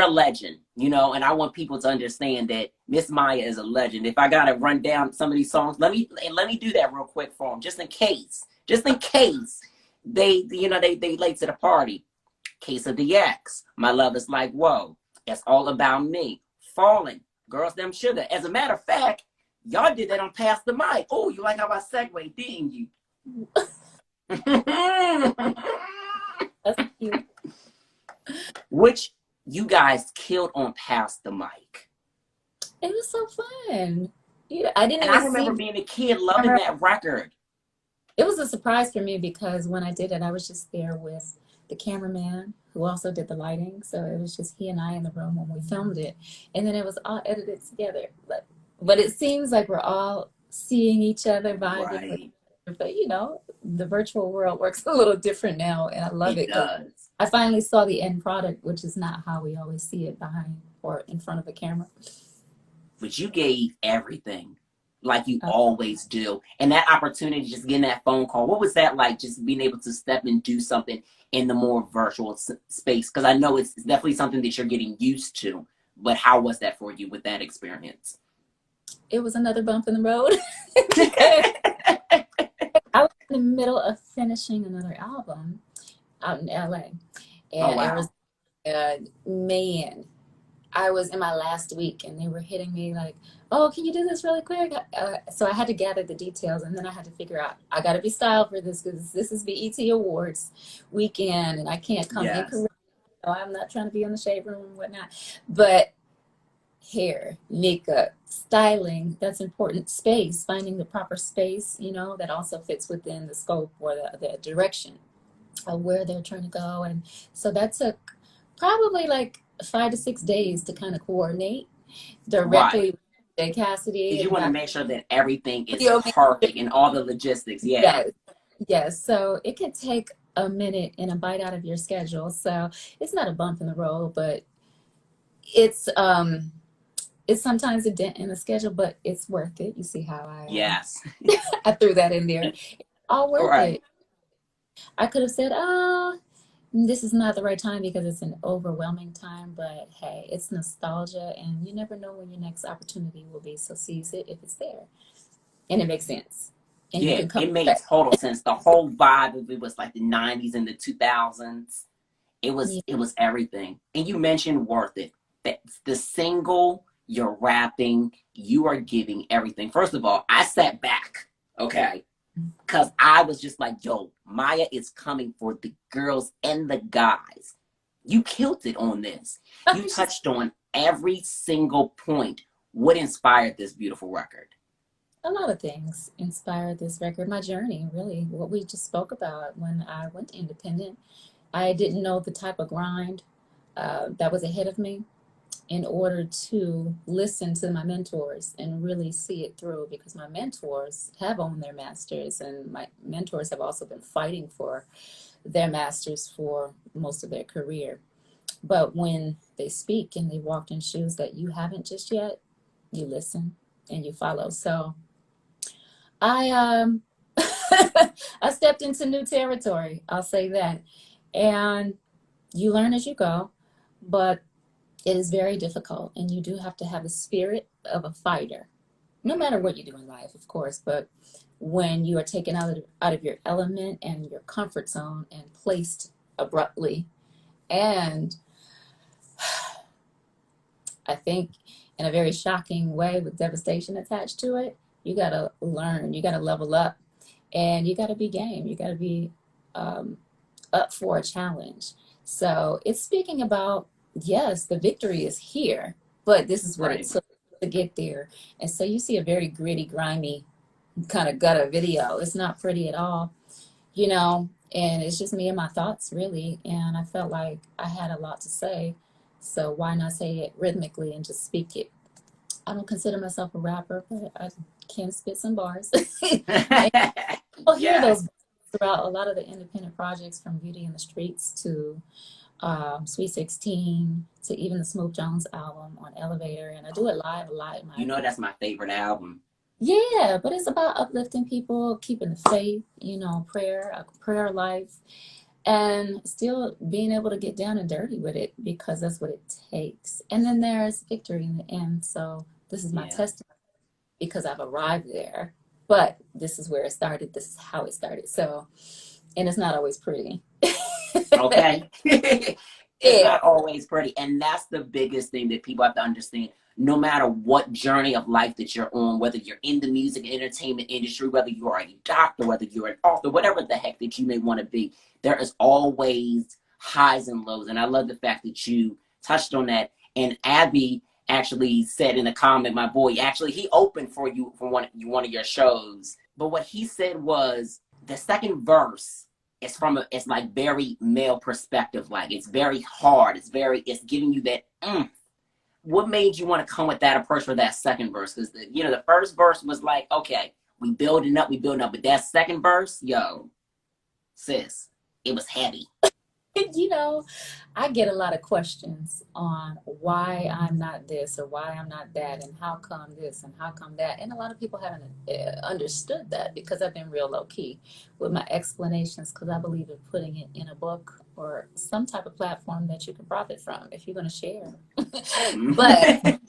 a legend, and I want people to understand that Miss Maya is a legend. If I gotta run down some of these songs, let me do that real quick for them, just in case they late to the party. Case of the X, My Love Is Like Whoa, It's All About Me, Falling, Girls Them Sugar. As a matter of fact, y'all did that on Pass the Mic. Oh, you like how I segue, didn't you? That's cute. Which you guys killed on Pass the Mic. It was so fun. I remember being a kid loving that record. It was a surprise for me because when I did it, I was just there with the cameraman who also did the lighting. So it was just he and I in the room when we filmed it. And then it was all edited together. But it seems like we're all seeing each other vibing. Right. But the virtual world works a little different now, and I love it. It does. I finally saw the end product, which is not how we always see it behind or in front of a camera. But you gave everything, like you always do. And that opportunity, just getting that phone call, what was that like, just being able to step and do something in the more virtual space? Because I know it's definitely something that you're getting used to. But how was that for you with that experience? It was another bump in the road. I was in the middle of finishing another album out in LA. And I was in my last week and they were hitting me like, oh, can you do this really quick? So I had to gather the details, and then I had to figure out, I got to be styled for this because this is BET Awards weekend and I can't come in correct. So I'm not trying to be in the shade room and whatnot. But hair, makeup, styling, that's important. Space, finding the proper space, that also fits within the scope or the direction of where they're trying to go. And so that took probably like 5 to 6 days to kind of coordinate directly with Jay Cassidy. You want to make sure that everything is perfect and all the logistics. Yes. So it can take a minute and a bite out of your schedule. So it's not a bump in the road, but it's sometimes a dent in the schedule, but it's worth it. You see how I threw that in there. It's all worth it. I could have said, this is not the right time because it's an overwhelming time, but hey, it's nostalgia and you never know when your next opportunity will be. So seize it if it's there. And it makes sense. And it makes total sense. The whole vibe of it was like the 90s and the 2000s. It was everything. And you mentioned worth it. The single, you're rapping, you are giving everything. First of all, I sat back, okay? Because I was just like, yo, Maya is coming for the girls and the guys. You killed it on this. You touched on every single point. What inspired this beautiful record? A lot of things inspired this record. My journey, really, what we just spoke about when I went independent. I didn't know the type of grind that was ahead of me. in order to listen to my mentors and really see it through, because my mentors have owned their masters, and my mentors have also been fighting for their masters for most of their career. But when they speak and they walked in shoes that you haven't just yet, you listen and you follow. So I I stepped into new territory, I'll say that. And you learn as you go, but it is very difficult, and you do have to have the spirit of a fighter, no matter what you do in life, of course. But when you are taken out of your element and your comfort zone and placed abruptly, and I think in a very shocking way with devastation attached to it, you got to learn, you got to level up, and you got to be game. You got to be up for a challenge. So it's speaking about, yes, the victory is here, but this is what it took to get there. And so you see a very gritty, grimy kind of gutter video. It's not pretty at all, you know, and it's just me and my thoughts, really. And I felt like I had a lot to say. So why not say it rhythmically and just speak it? I don't consider myself a rapper, but I can spit some bars. You'll hear those throughout a lot of the independent projects, from Beauty in the Streets to Sweet 16 to even the Smooth Jones album on Elevator. And I do it live a lot. You know, that's my favorite album. Yeah, but it's about uplifting people, keeping the faith, you know, a prayer life, and still being able to get down and dirty with it, because that's what it takes. And then there's victory in the end. So this is my testimony, because I've arrived there. But this is where it started. This is how it started. So, and it's not always pretty. Okay. It's not always pretty. And that's the biggest thing that people have to understand. No matter what journey of life that you're on, whether you're in the music and entertainment industry, whether you are a doctor, whether you're an author, whatever the heck that you may want to be, there is always highs and lows. And I love the fact that you touched on that. And Abby actually said in a comment, my boy, actually, he opened for you for one of your shows. But what he said was the second verse is it's like very male perspective. Like, it's very hard. It's giving you that, What made you want to come with that approach for that second verse? Because the first verse was like, okay, we building up. But that second verse, yo, sis, it was heavy. You know, I get a lot of questions on why I'm not this or why I'm not that, and how come this and how come that. And a lot of people haven't understood that, because I've been real low key with my explanations, because I believe in putting it in a book or some type of platform that you can profit from if you're going to share. But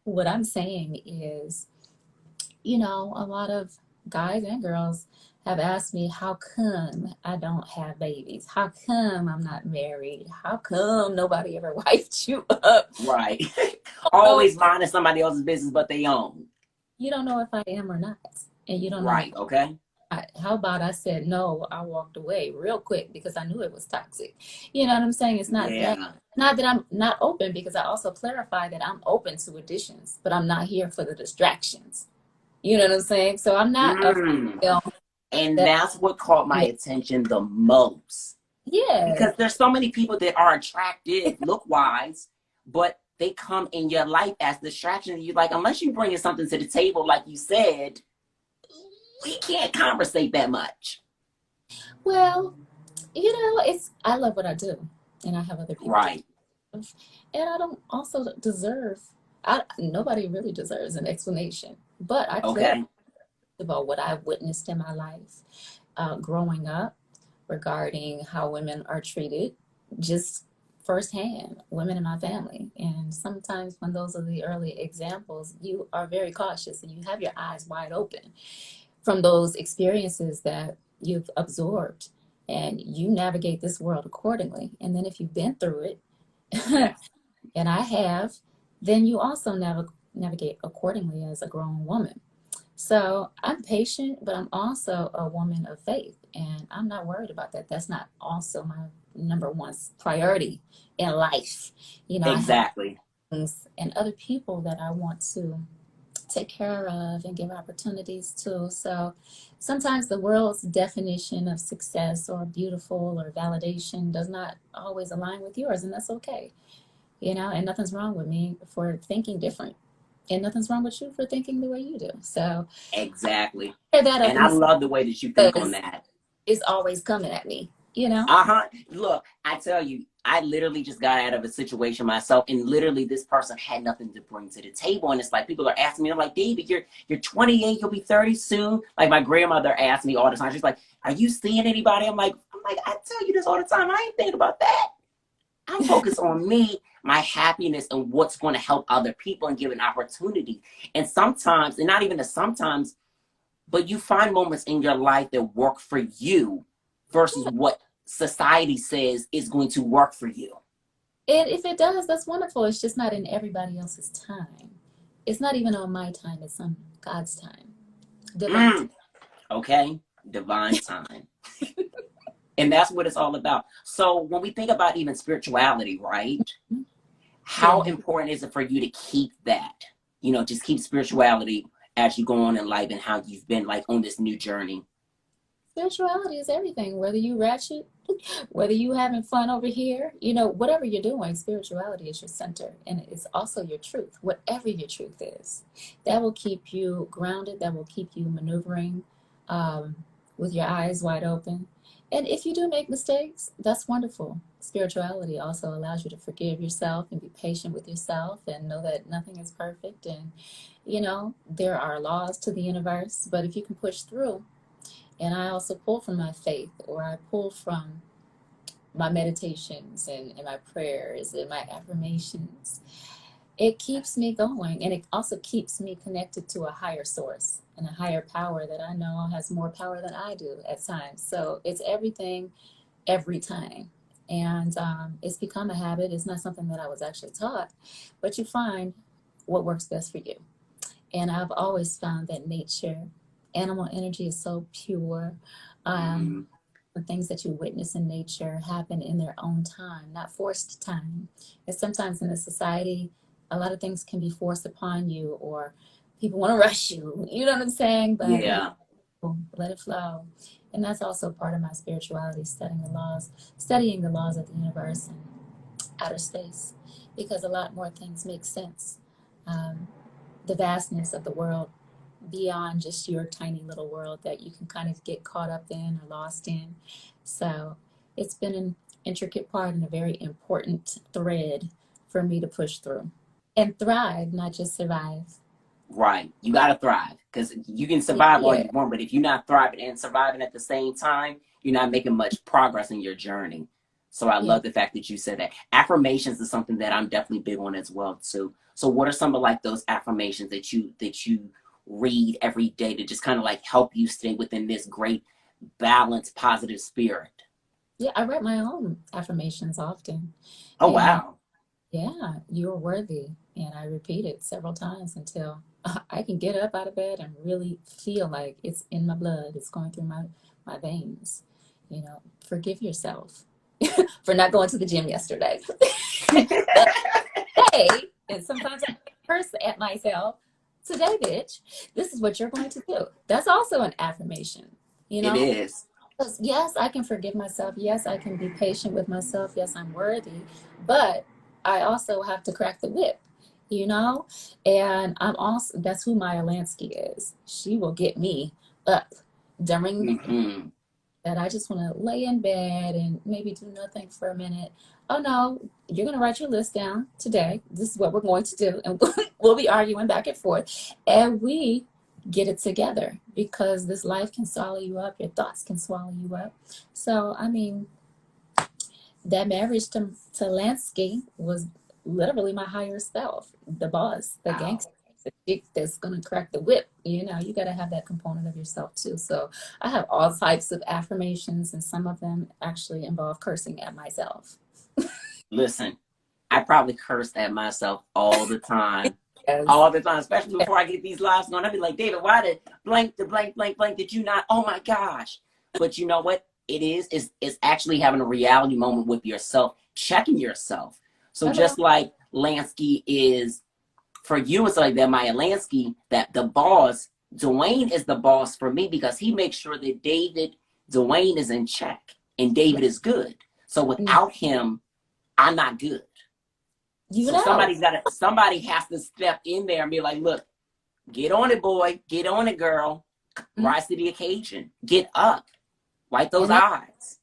what I'm saying is, you know, a lot of guys and girls have asked me, how come I don't have babies? How come I'm not married? How come nobody ever wiped you up? Right. Always minding somebody else's business but they own. You don't know if I am or not. And you don't know. Right, okay. How about I said no, I walked away real quick because I knew it was toxic. You know what I'm saying? It's not not that I'm not open, because I also clarify that I'm open to additions, but I'm not here for the distractions. You know what I'm saying? So I'm not and that's what caught my attention the most. Yeah. Because there's so many people that are attractive look-wise, but they come in your life as distractions. You like, unless you bring something to the table, like you said, we can't conversate that much. Well, you know, I love what I do, and I have other people. Right. And I don't also deserve, nobody really deserves an explanation, but I care about what I've witnessed in my life growing up regarding how women are treated, just firsthand, women in my family. And sometimes when those are the early examples, you are very cautious and you have your eyes wide open from those experiences that you've absorbed, and you navigate this world accordingly. And then if you've been through it, and I have, then you also navigate accordingly as a grown woman. So I'm patient, but I'm also a woman of faith, and I'm not worried about that. That's not also my number one priority in life. You know, exactly. I have things and other people that I want to take care of and give opportunities to. So sometimes the world's definition of success or beautiful or validation does not always align with yours, and that's okay. and nothing's wrong with me for thinking different. And nothing's wrong with you for thinking the way you do. So Exactly. clear that up And I and love the way that you think on that. it's always coming at me. Uh-huh. Look, I tell you, I literally just got out of a situation myself, and literally this person had nothing to bring to the table. And it's like people are asking me, I'm like, David, you're 28, you'll be 30 soon. Like my grandmother asked me all the time. She's like, are you seeing anybody? I'm like, I tell you this all the time. I ain't thinking about that. I'm focused on me, my happiness, and what's going to help other people and give an opportunity. And sometimes, and not even sometimes, but you find moments in your life that work for you versus what society says is going to work for you. And if it does, that's wonderful. It's just not in everybody else's time. It's not even on my time. It's on God's time. Divine time. Okay, divine time. And that's what it's all about. So when we think about even spirituality, right? How important is it for you to keep that? Just keep spirituality as you go on in life and how you've been like on this new journey. Spirituality is everything. Whether you ratchet, whether you having fun over here, whatever you're doing, spirituality is your center. And it's also your truth, whatever your truth is. That will keep you grounded. That will keep you maneuvering with your eyes wide open. And if you do make mistakes, that's wonderful. Spirituality also allows you to forgive yourself and be patient with yourself and know that nothing is perfect. And, there are laws to the universe, but if you can push through, and I also pull from my faith, or I pull from my meditations and my prayers and my affirmations, it keeps me going. And it also keeps me connected to a higher source and a higher power that I know has more power than I do at times. So it's everything, every time. And it's become a habit. It's not something that I was actually taught, but you find what works best for you. And I've always found that nature, animal energy is so pure. The things that you witness in nature happen in their own time, not forced time. And sometimes in the society, a lot of things can be forced upon you, or people want to rush you. You know what I'm saying? But yeah, let it flow. And that's also part of my spirituality, studying the laws of the universe and outer space, because a lot more things make sense. The vastness of the world beyond just your tiny little world that you can kind of get caught up in or lost in. So it's been an intricate part and a very important thread for me to push through and thrive, not just survive. Right. You got to thrive, because you can survive all you want, but if you're not thriving and surviving at the same time, you're not making much progress in your journey. So I love the fact that you said that. Affirmations is something that I'm definitely big on as well too. So what are some of like those affirmations that you read every day to just kind of like help you stay within this great balanced positive spirit? Yeah, I write my own affirmations often. Oh, wow. Yeah, you're worthy. And I repeat it several times until I can get up out of bed and really feel like it's in my blood. It's going through my veins. Forgive yourself for not going to the gym yesterday. Hey, and sometimes I curse at myself. Today, bitch, this is what you're going to do. That's also an affirmation. It is. Because yes, I can forgive myself. Yes, I can be patient with myself. Yes, I'm worthy. But I also have to crack the whip, And that's who Maya Lansky is. She will get me up during that I just want to lay in bed and maybe do nothing for a minute. Oh no, you're going to write your list down today. This is what we're going to do. And we'll be arguing back and forth. And we get it together, because this life can swallow you up. Your thoughts can swallow you up. So, that marriage to Lansky was literally my higher self, the boss, the gangster. The chick that's going to crack the whip. You got to have that component of yourself too. So I have all types of affirmations, and some of them actually involve cursing at myself. Listen, I probably cursed at myself all the time. Yes. All the time, especially before I get these lives going. I'd be like, David, why did blank did you not? Oh my gosh. But you know what it is actually having a reality moment with yourself, checking yourself. So just like Lansky is for you, it's like that Maya Lansky, that the boss, Duane is the boss for me, because he makes sure that Duane is in check and David is good. So without him, I'm not good. You So know. somebody has to step in there and be like, look, get on it, boy. Get on it, girl. Rise to the occasion. Get up. Wipe those eyes.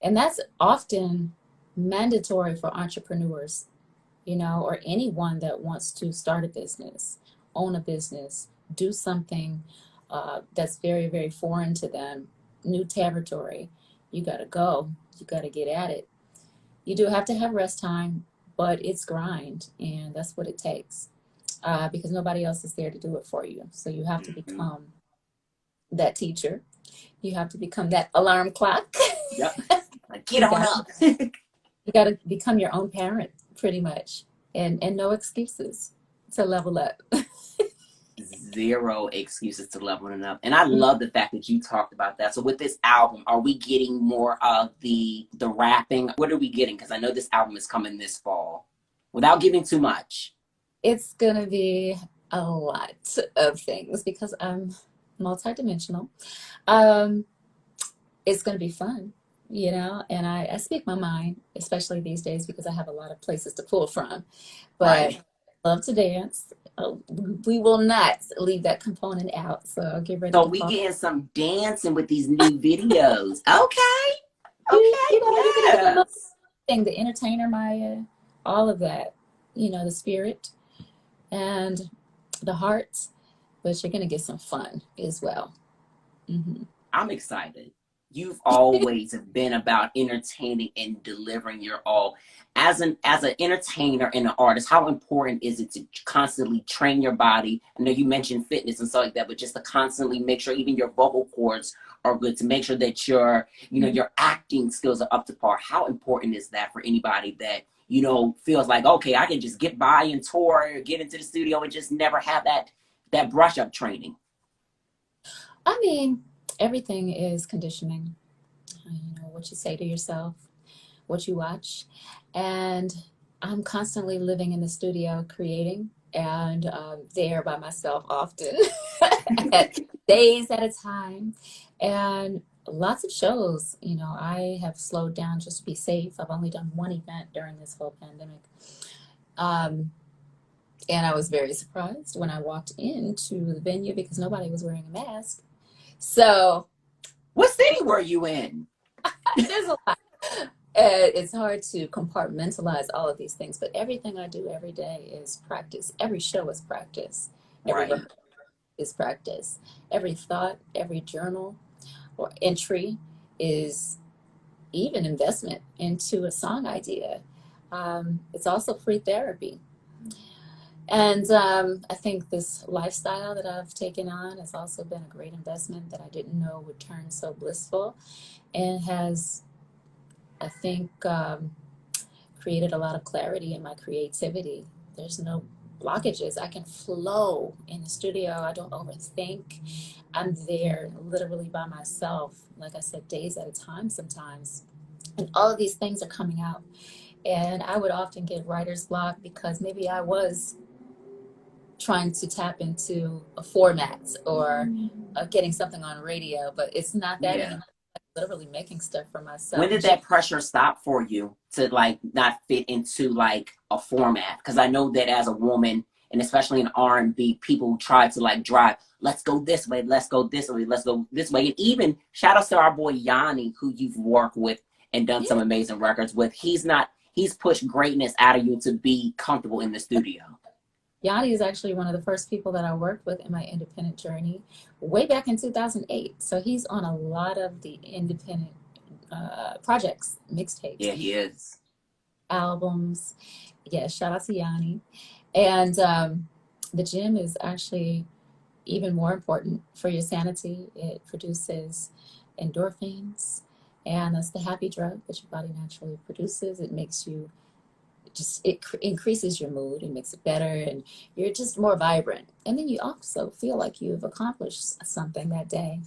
And that's often mandatory for entrepreneurs, or anyone that wants to start a business, own a business, do something that's very, very foreign to them, new territory. You got to go. You got to get at it. You do have to have rest time, but it's grind, and that's what it takes because nobody else is there to do it for you. So you have to become that teacher. You have to become that alarm clock. Yep. Like, get on up. You got to become your own parent, pretty much, and no excuses to level up. Zero excuses to leveling up. And I love the fact that you talked about that. So with this album, are we getting more of the rapping? What are we getting? Because I know this album is coming this fall. Without giving too much. It's going to be a lot of things because I'm multidimensional. It's going to be fun, and I speak my mind, especially these days because I have a lot of places to pull from. But right. I love to dance. We will not leave that component out. So I'll get ready. So we getting some dancing with these new videos. Okay. Yes. The entertainer Maya, all of that, the spirit and the heart, but you're going to get some fun as well. Mm-hmm. I'm excited. You've always been about entertaining and delivering your all. As an entertainer and an artist, how important is it to constantly train your body? I know you mentioned fitness and stuff like that, but just to constantly make sure even your vocal cords are good, to make sure that your acting skills are up to par. How important is that for anybody that, feels like, okay, I can just get by and tour or get into the studio and just never have that brush up training? I mean, everything is conditioning. What you say to yourself, what you watch. And I'm constantly living in the studio creating and there by myself often, days at a time. And lots of shows, I have slowed down just to be safe. I've only done one event during this whole pandemic. And I was very surprised when I walked into the venue because nobody was wearing a mask. So, what city were you in? There's a lot. It's hard to compartmentalize all of these things, but everything I do every day is practice. Every show is practice. Every Right. is practice. Every thought, every journal or entry is even investment into a song idea. It's also free therapy. And I think this lifestyle that I've taken on has also been a great investment that I didn't know would turn so blissful and has, I think, created a lot of clarity in my creativity. There's no blockages. I can flow in the studio. I don't overthink. I'm there literally by myself, like I said, days at a time sometimes. And all of these things are coming out. And I would often get writer's block because maybe I was trying to tap into a format or getting something on radio, but it's not that anymore. I'm literally making stuff for myself. When did that pressure stop for you to not fit into a format? Because I know that as a woman, and especially in R&B, people try to drive, let's go this way, let's go this way, let's go this way. And even shout out to our boy Yanni, who you've worked with and done some amazing records with. He's pushed greatness out of you to be comfortable in the studio. Yanni is actually one of the first people that I worked with in my independent journey way back in 2008. So he's on a lot of the independent projects, mixtapes. Yeah, he is. Albums. Yeah, shout out to Yanni. And the gym is actually even more important for your sanity. It produces endorphins, and that's the happy drug that your body naturally produces. It makes you it increases your mood and makes it better, and you're just more vibrant. And then you also feel like you've accomplished something that day.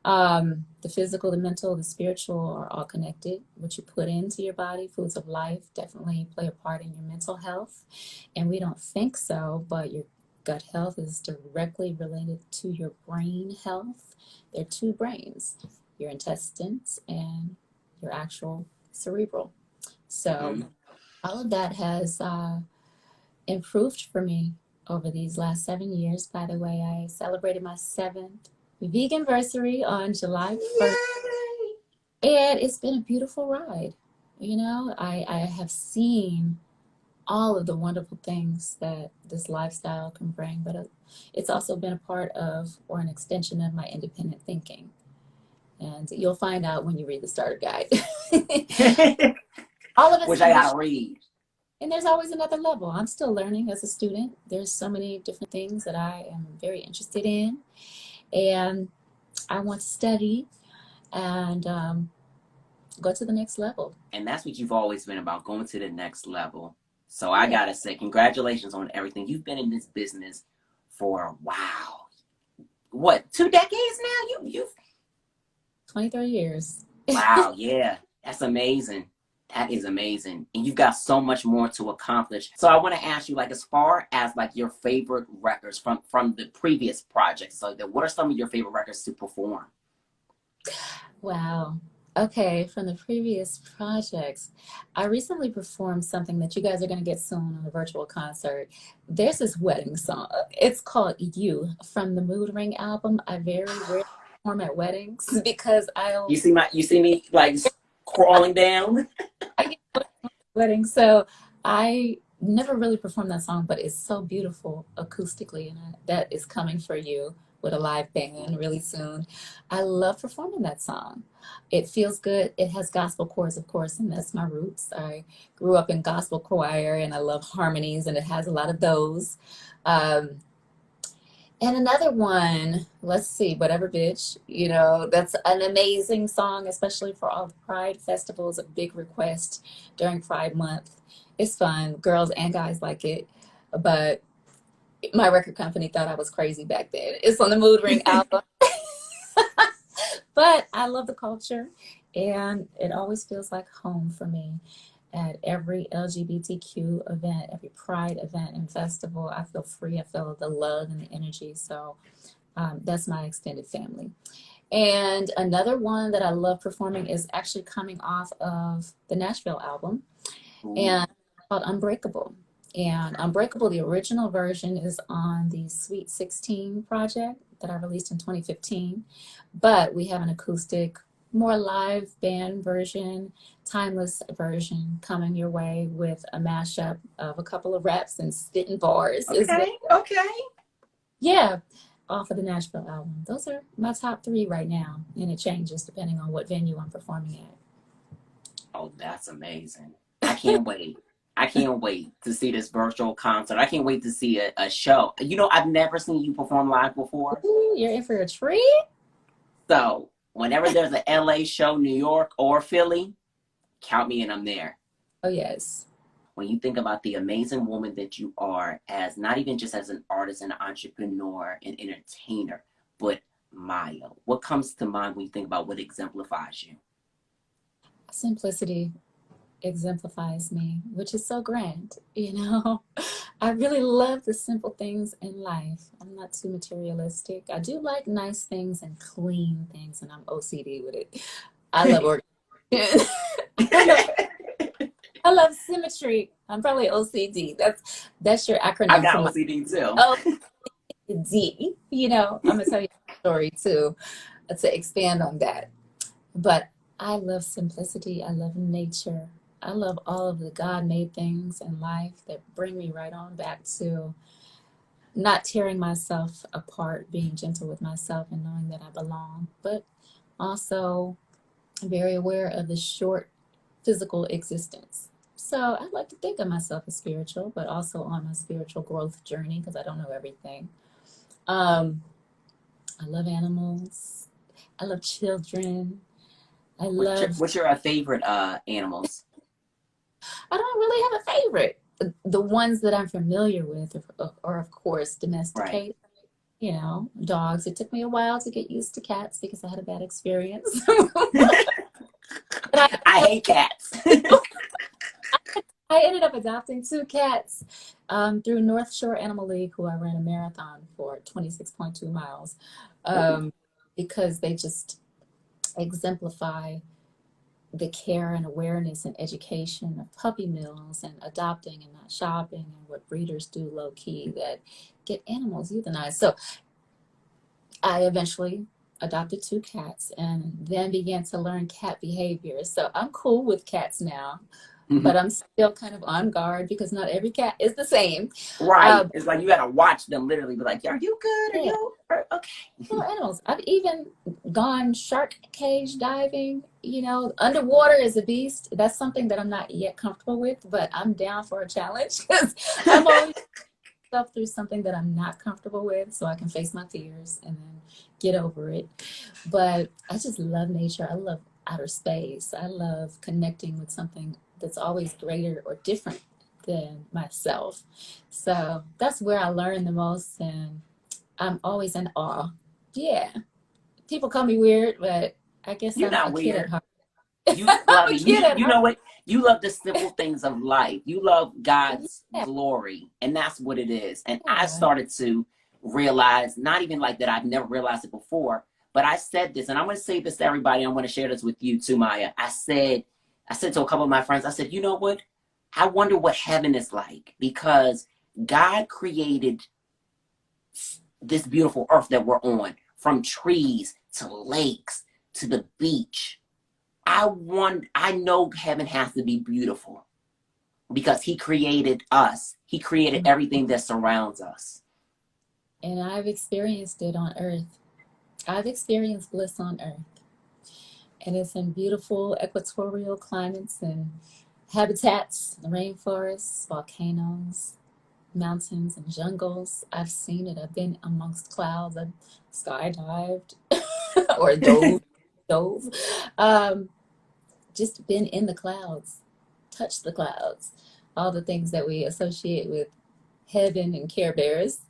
The physical, the mental, the spiritual are all connected. What you put into your body, foods of life, definitely play a part in your mental health. And we don't think so, but your gut health is directly related to your brain health. There are two brains, your intestines and your actual cerebral. So all of that has improved for me over these last 7 years. By the way, I celebrated my 7th vegan anniversary on July 1st, and it's been a beautiful ride. You know, I have seen all of the wonderful things that this lifestyle can bring, but it's also been a part of or an extension of my independent thinking. And you'll find out when you read the starter guide. All of it's Which I gotta read. and there's always another level. I'm still learning as a student. There's so many different things that I am very interested in, and I want to study and go to the next level. And that's what you've always been about, going to the next level. So I gotta say, congratulations on everything. You've been in this business for, wow, what, 2 decades now? You've 23 years. Wow, yeah, that's amazing. That is amazing. And you've got so much more to accomplish. So I want to ask you, like, as far as like your favorite records from the previous projects, so what are some of your favorite records to perform? Wow. Okay, from the previous projects, I recently performed something that you guys are going to get soon on a virtual concert. There's this wedding song. It's called You from the Mood Ring album. I very rarely perform at weddings because You see me like crawling down. I get weddings, so I never really performed that song, but it's so beautiful acoustically, and that is coming for you with a live band really soon. I love performing that song. It feels good. It has gospel chords, of course, and that's my roots. I grew up in gospel choir, and I love harmonies, and it has a lot of those. And another one, let's see, Whatever Bitch, you know, that's an amazing song, especially for all the Pride festivals, a big request during Pride Month. It's fun. Girls and guys like it. But my record company thought I was crazy back then. It's on the Mood Ring album. But I love the culture, and it always feels like home for me. At every LGBTQ event, every Pride event and festival, I feel free. I feel the love and the energy. So that's my extended family. And another one that I love performing is actually coming off of the Nashville album, and it's called Unbreakable. And Unbreakable, the original version, is on the Sweet 16 project that I released in 2015. But we have an acoustic, more live band version, timeless version coming your way with a mashup of a couple of raps and spitting bars. Okay. Yeah, off of the Nashville album. Those are my top 3 right now, and it changes depending on what venue I'm performing at. Oh, that's amazing. I can't wait. I can't wait to see this virtual concert. I can't wait to see a show. You know, I've never seen you perform live before. Ooh, you're in for a treat. So whenever there's an LA show, New York, or Philly, count me in, I'm there. Oh, yes. When you think about the amazing woman that you are, as not even just as an artist, an entrepreneur, an entertainer, but Maya, what comes to mind when you think about what exemplifies you? Simplicity exemplifies me, which is so grand, you know. I really love the simple things in life. I'm not too materialistic. I do like nice things and clean things, and I'm OCD with it. I love organization. I love symmetry. I'm probably OCD. That's your acronym. I got OCD too. OCD. You know, I'm gonna tell you a story too to expand on that. But I love simplicity. I love nature. I love all of the God-made things in life that bring me right on back to not tearing myself apart, being gentle with myself and knowing that I belong, but also very aware of the short physical existence. So I like to think of myself as spiritual, but also on my spiritual growth journey because I don't know everything. I love animals. I love children. What's your favorite animals? I don't really have a favorite. The ones that I'm familiar with are of course, domesticated. Right. You know, dogs. It took me a while to get used to cats because I had a bad experience. I hate cats. I ended up adopting 2 cats through North Shore Animal League, who I ran a marathon for 26.2 miles, because they just exemplify the care and awareness and education of puppy mills and adopting and not shopping and what breeders do low key that get animals euthanized. So I eventually adopted 2 cats and then began to learn cat behavior. So I'm cool with cats now, but I'm still kind of on guard because not every cat is the same. Right. It's like you got to watch them literally be like, are you good? Are you okay? Little animals. I've even gone shark cage diving. You know, underwater is a beast. That's something that I'm not yet comfortable with, but I'm down for a challenge because I'm always myself through something that I'm not comfortable with so I can face my fears and then get over it. But I just love nature. I love outer space. I love connecting with something that's always greater or different than myself. So that's where I learn the most, and I'm always in awe. Yeah. People call me weird, but I guess You're I'm not a weird. kid at heart. You love it. You know what? You love the simple things of life. You love God's glory, and that's what it is. And I started to realize, not even like that, I've never realized it before, but I said this, and I'm going to say this to everybody. I'm going to share this with you too, Maya. I said to a couple of my friends, I said, you know what? I wonder what heaven is like, because God created this beautiful earth that we're on, from trees to lakes to the beach. I know heaven has to be beautiful because he created us. He created everything that surrounds us. And I've experienced it on earth. I've experienced bliss on earth. And it's in beautiful equatorial climates and habitats, rainforests, volcanoes, mountains, and jungles. I've seen it. I've been amongst clouds. I've skydived or dove. Just been in the clouds, touched the clouds, all the things that we associate with heaven and Care Bears.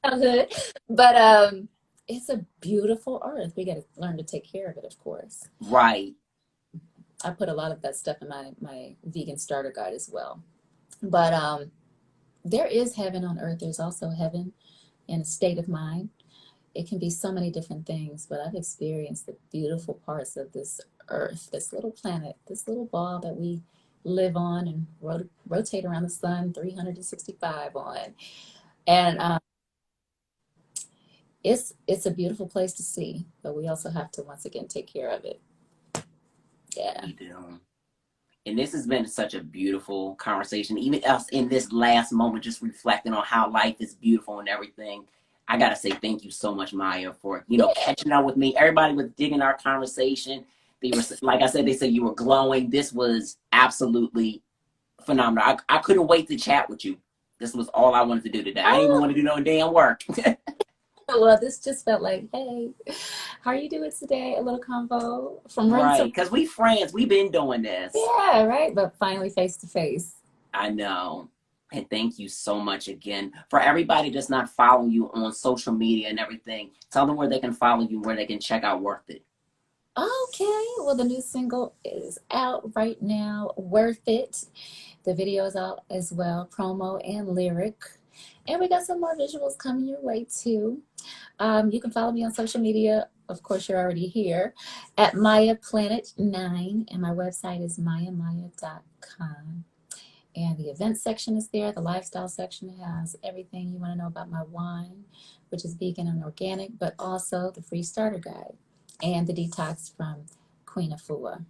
But it's a beautiful earth. We got to learn to take care of it, of course. Right. I put a lot of that stuff in my vegan starter guide as well. But there is heaven on earth. There's also heaven in a state of mind. It can be so many different things, but I've experienced the beautiful parts of this earth, this little planet, this little ball that we live on and rotate around the sun 365 on. And it's a beautiful place to see, but we also have to once again take care of it. Yeah. We do. And this has been such a beautiful conversation. Even us in this last moment, just reflecting on how life is beautiful and everything. I gotta say thank you so much, Maya, for catching up with me. Everybody was digging our conversation. They were, like I said, they said you were glowing. This was absolutely phenomenal. I couldn't wait to chat with you. This was all I wanted to do today. I didn't even want to do no damn work. Well, this just felt like, hey, how are you doing today? A little convo from right, because we friends. We've been doing this. Yeah, right. But finally face to face. I know. And thank you so much again. For everybody that's not following you on social media and everything, tell them where they can follow you, where they can check out Worth It. Okay. Well, the new single is out right now, Worth It. The video is out as well, promo and lyric. And we got some more visuals coming your way too. You can follow me on social media. Of course, you're already here at Maya Planet 9. And my website is mayamaya.com. And the event section is there. The lifestyle section has everything you want to know about my wine, which is vegan and organic, but also the free starter guide and the detox from Queen Afua.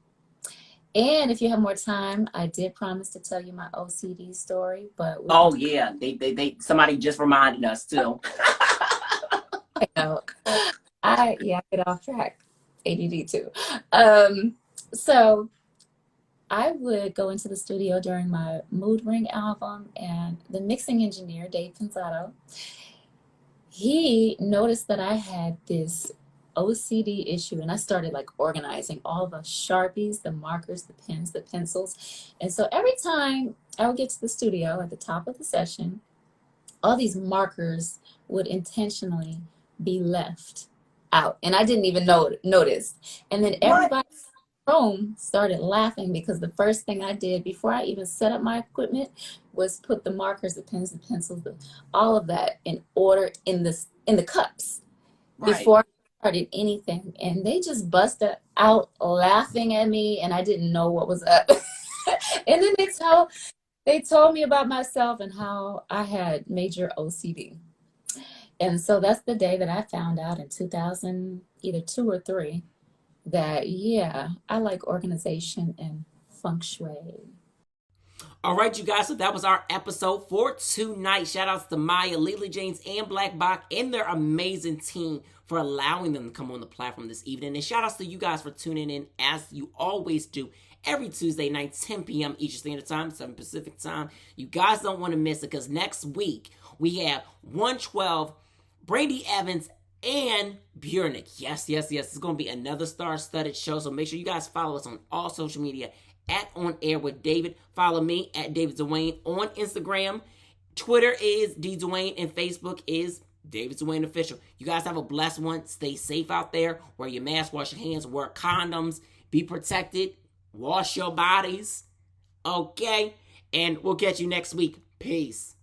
And if you have more time, I did promise to tell you my OCD story, but yeah, they somebody just reminded us too. I get off track. ADD too. So I would go into the studio during my Mood Ring album, and the mixing engineer, Dave Pensato, he noticed that I had this OCD issue, and I started like organizing all the Sharpies, the markers, the pens, the pencils. And so every time I would get to the studio at the top of the session, all these markers would intentionally be left out, and I didn't even notice. And then everybody room started laughing because the first thing I did before I even set up my equipment was put the markers, the pens, the pencils, all of that in order in the cups before I started anything, and they just busted out laughing at me, and I didn't know what was up. And then they told me about myself and how I had major OCD. And so that's the day that I found out in 2000, either 2 or 3, that, yeah, I like organization and feng shui. All right, you guys, so that was our episode for tonight. Shout outs to Maya, Leela James, and Black Bach and their amazing team for allowing them to come on the platform this evening. And shout outs to you guys for tuning in, as you always do, every Tuesday night, 10 p.m. Eastern Standard Time, 7 Pacific Time. You guys don't want to miss it, because next week we have 112, Brady Evans, and Bjornick. Yes. It's going to be another star-studded show, so make sure you guys follow us on all social media at On Air with David. Follow me at David Duane on Instagram. Twitter is DDuane, and Facebook is David Duane Official. You guys have a blessed one. Stay safe out there. Wear your mask, wash your hands, wear condoms, be protected, wash your bodies. Okay? And we'll catch you next week. Peace.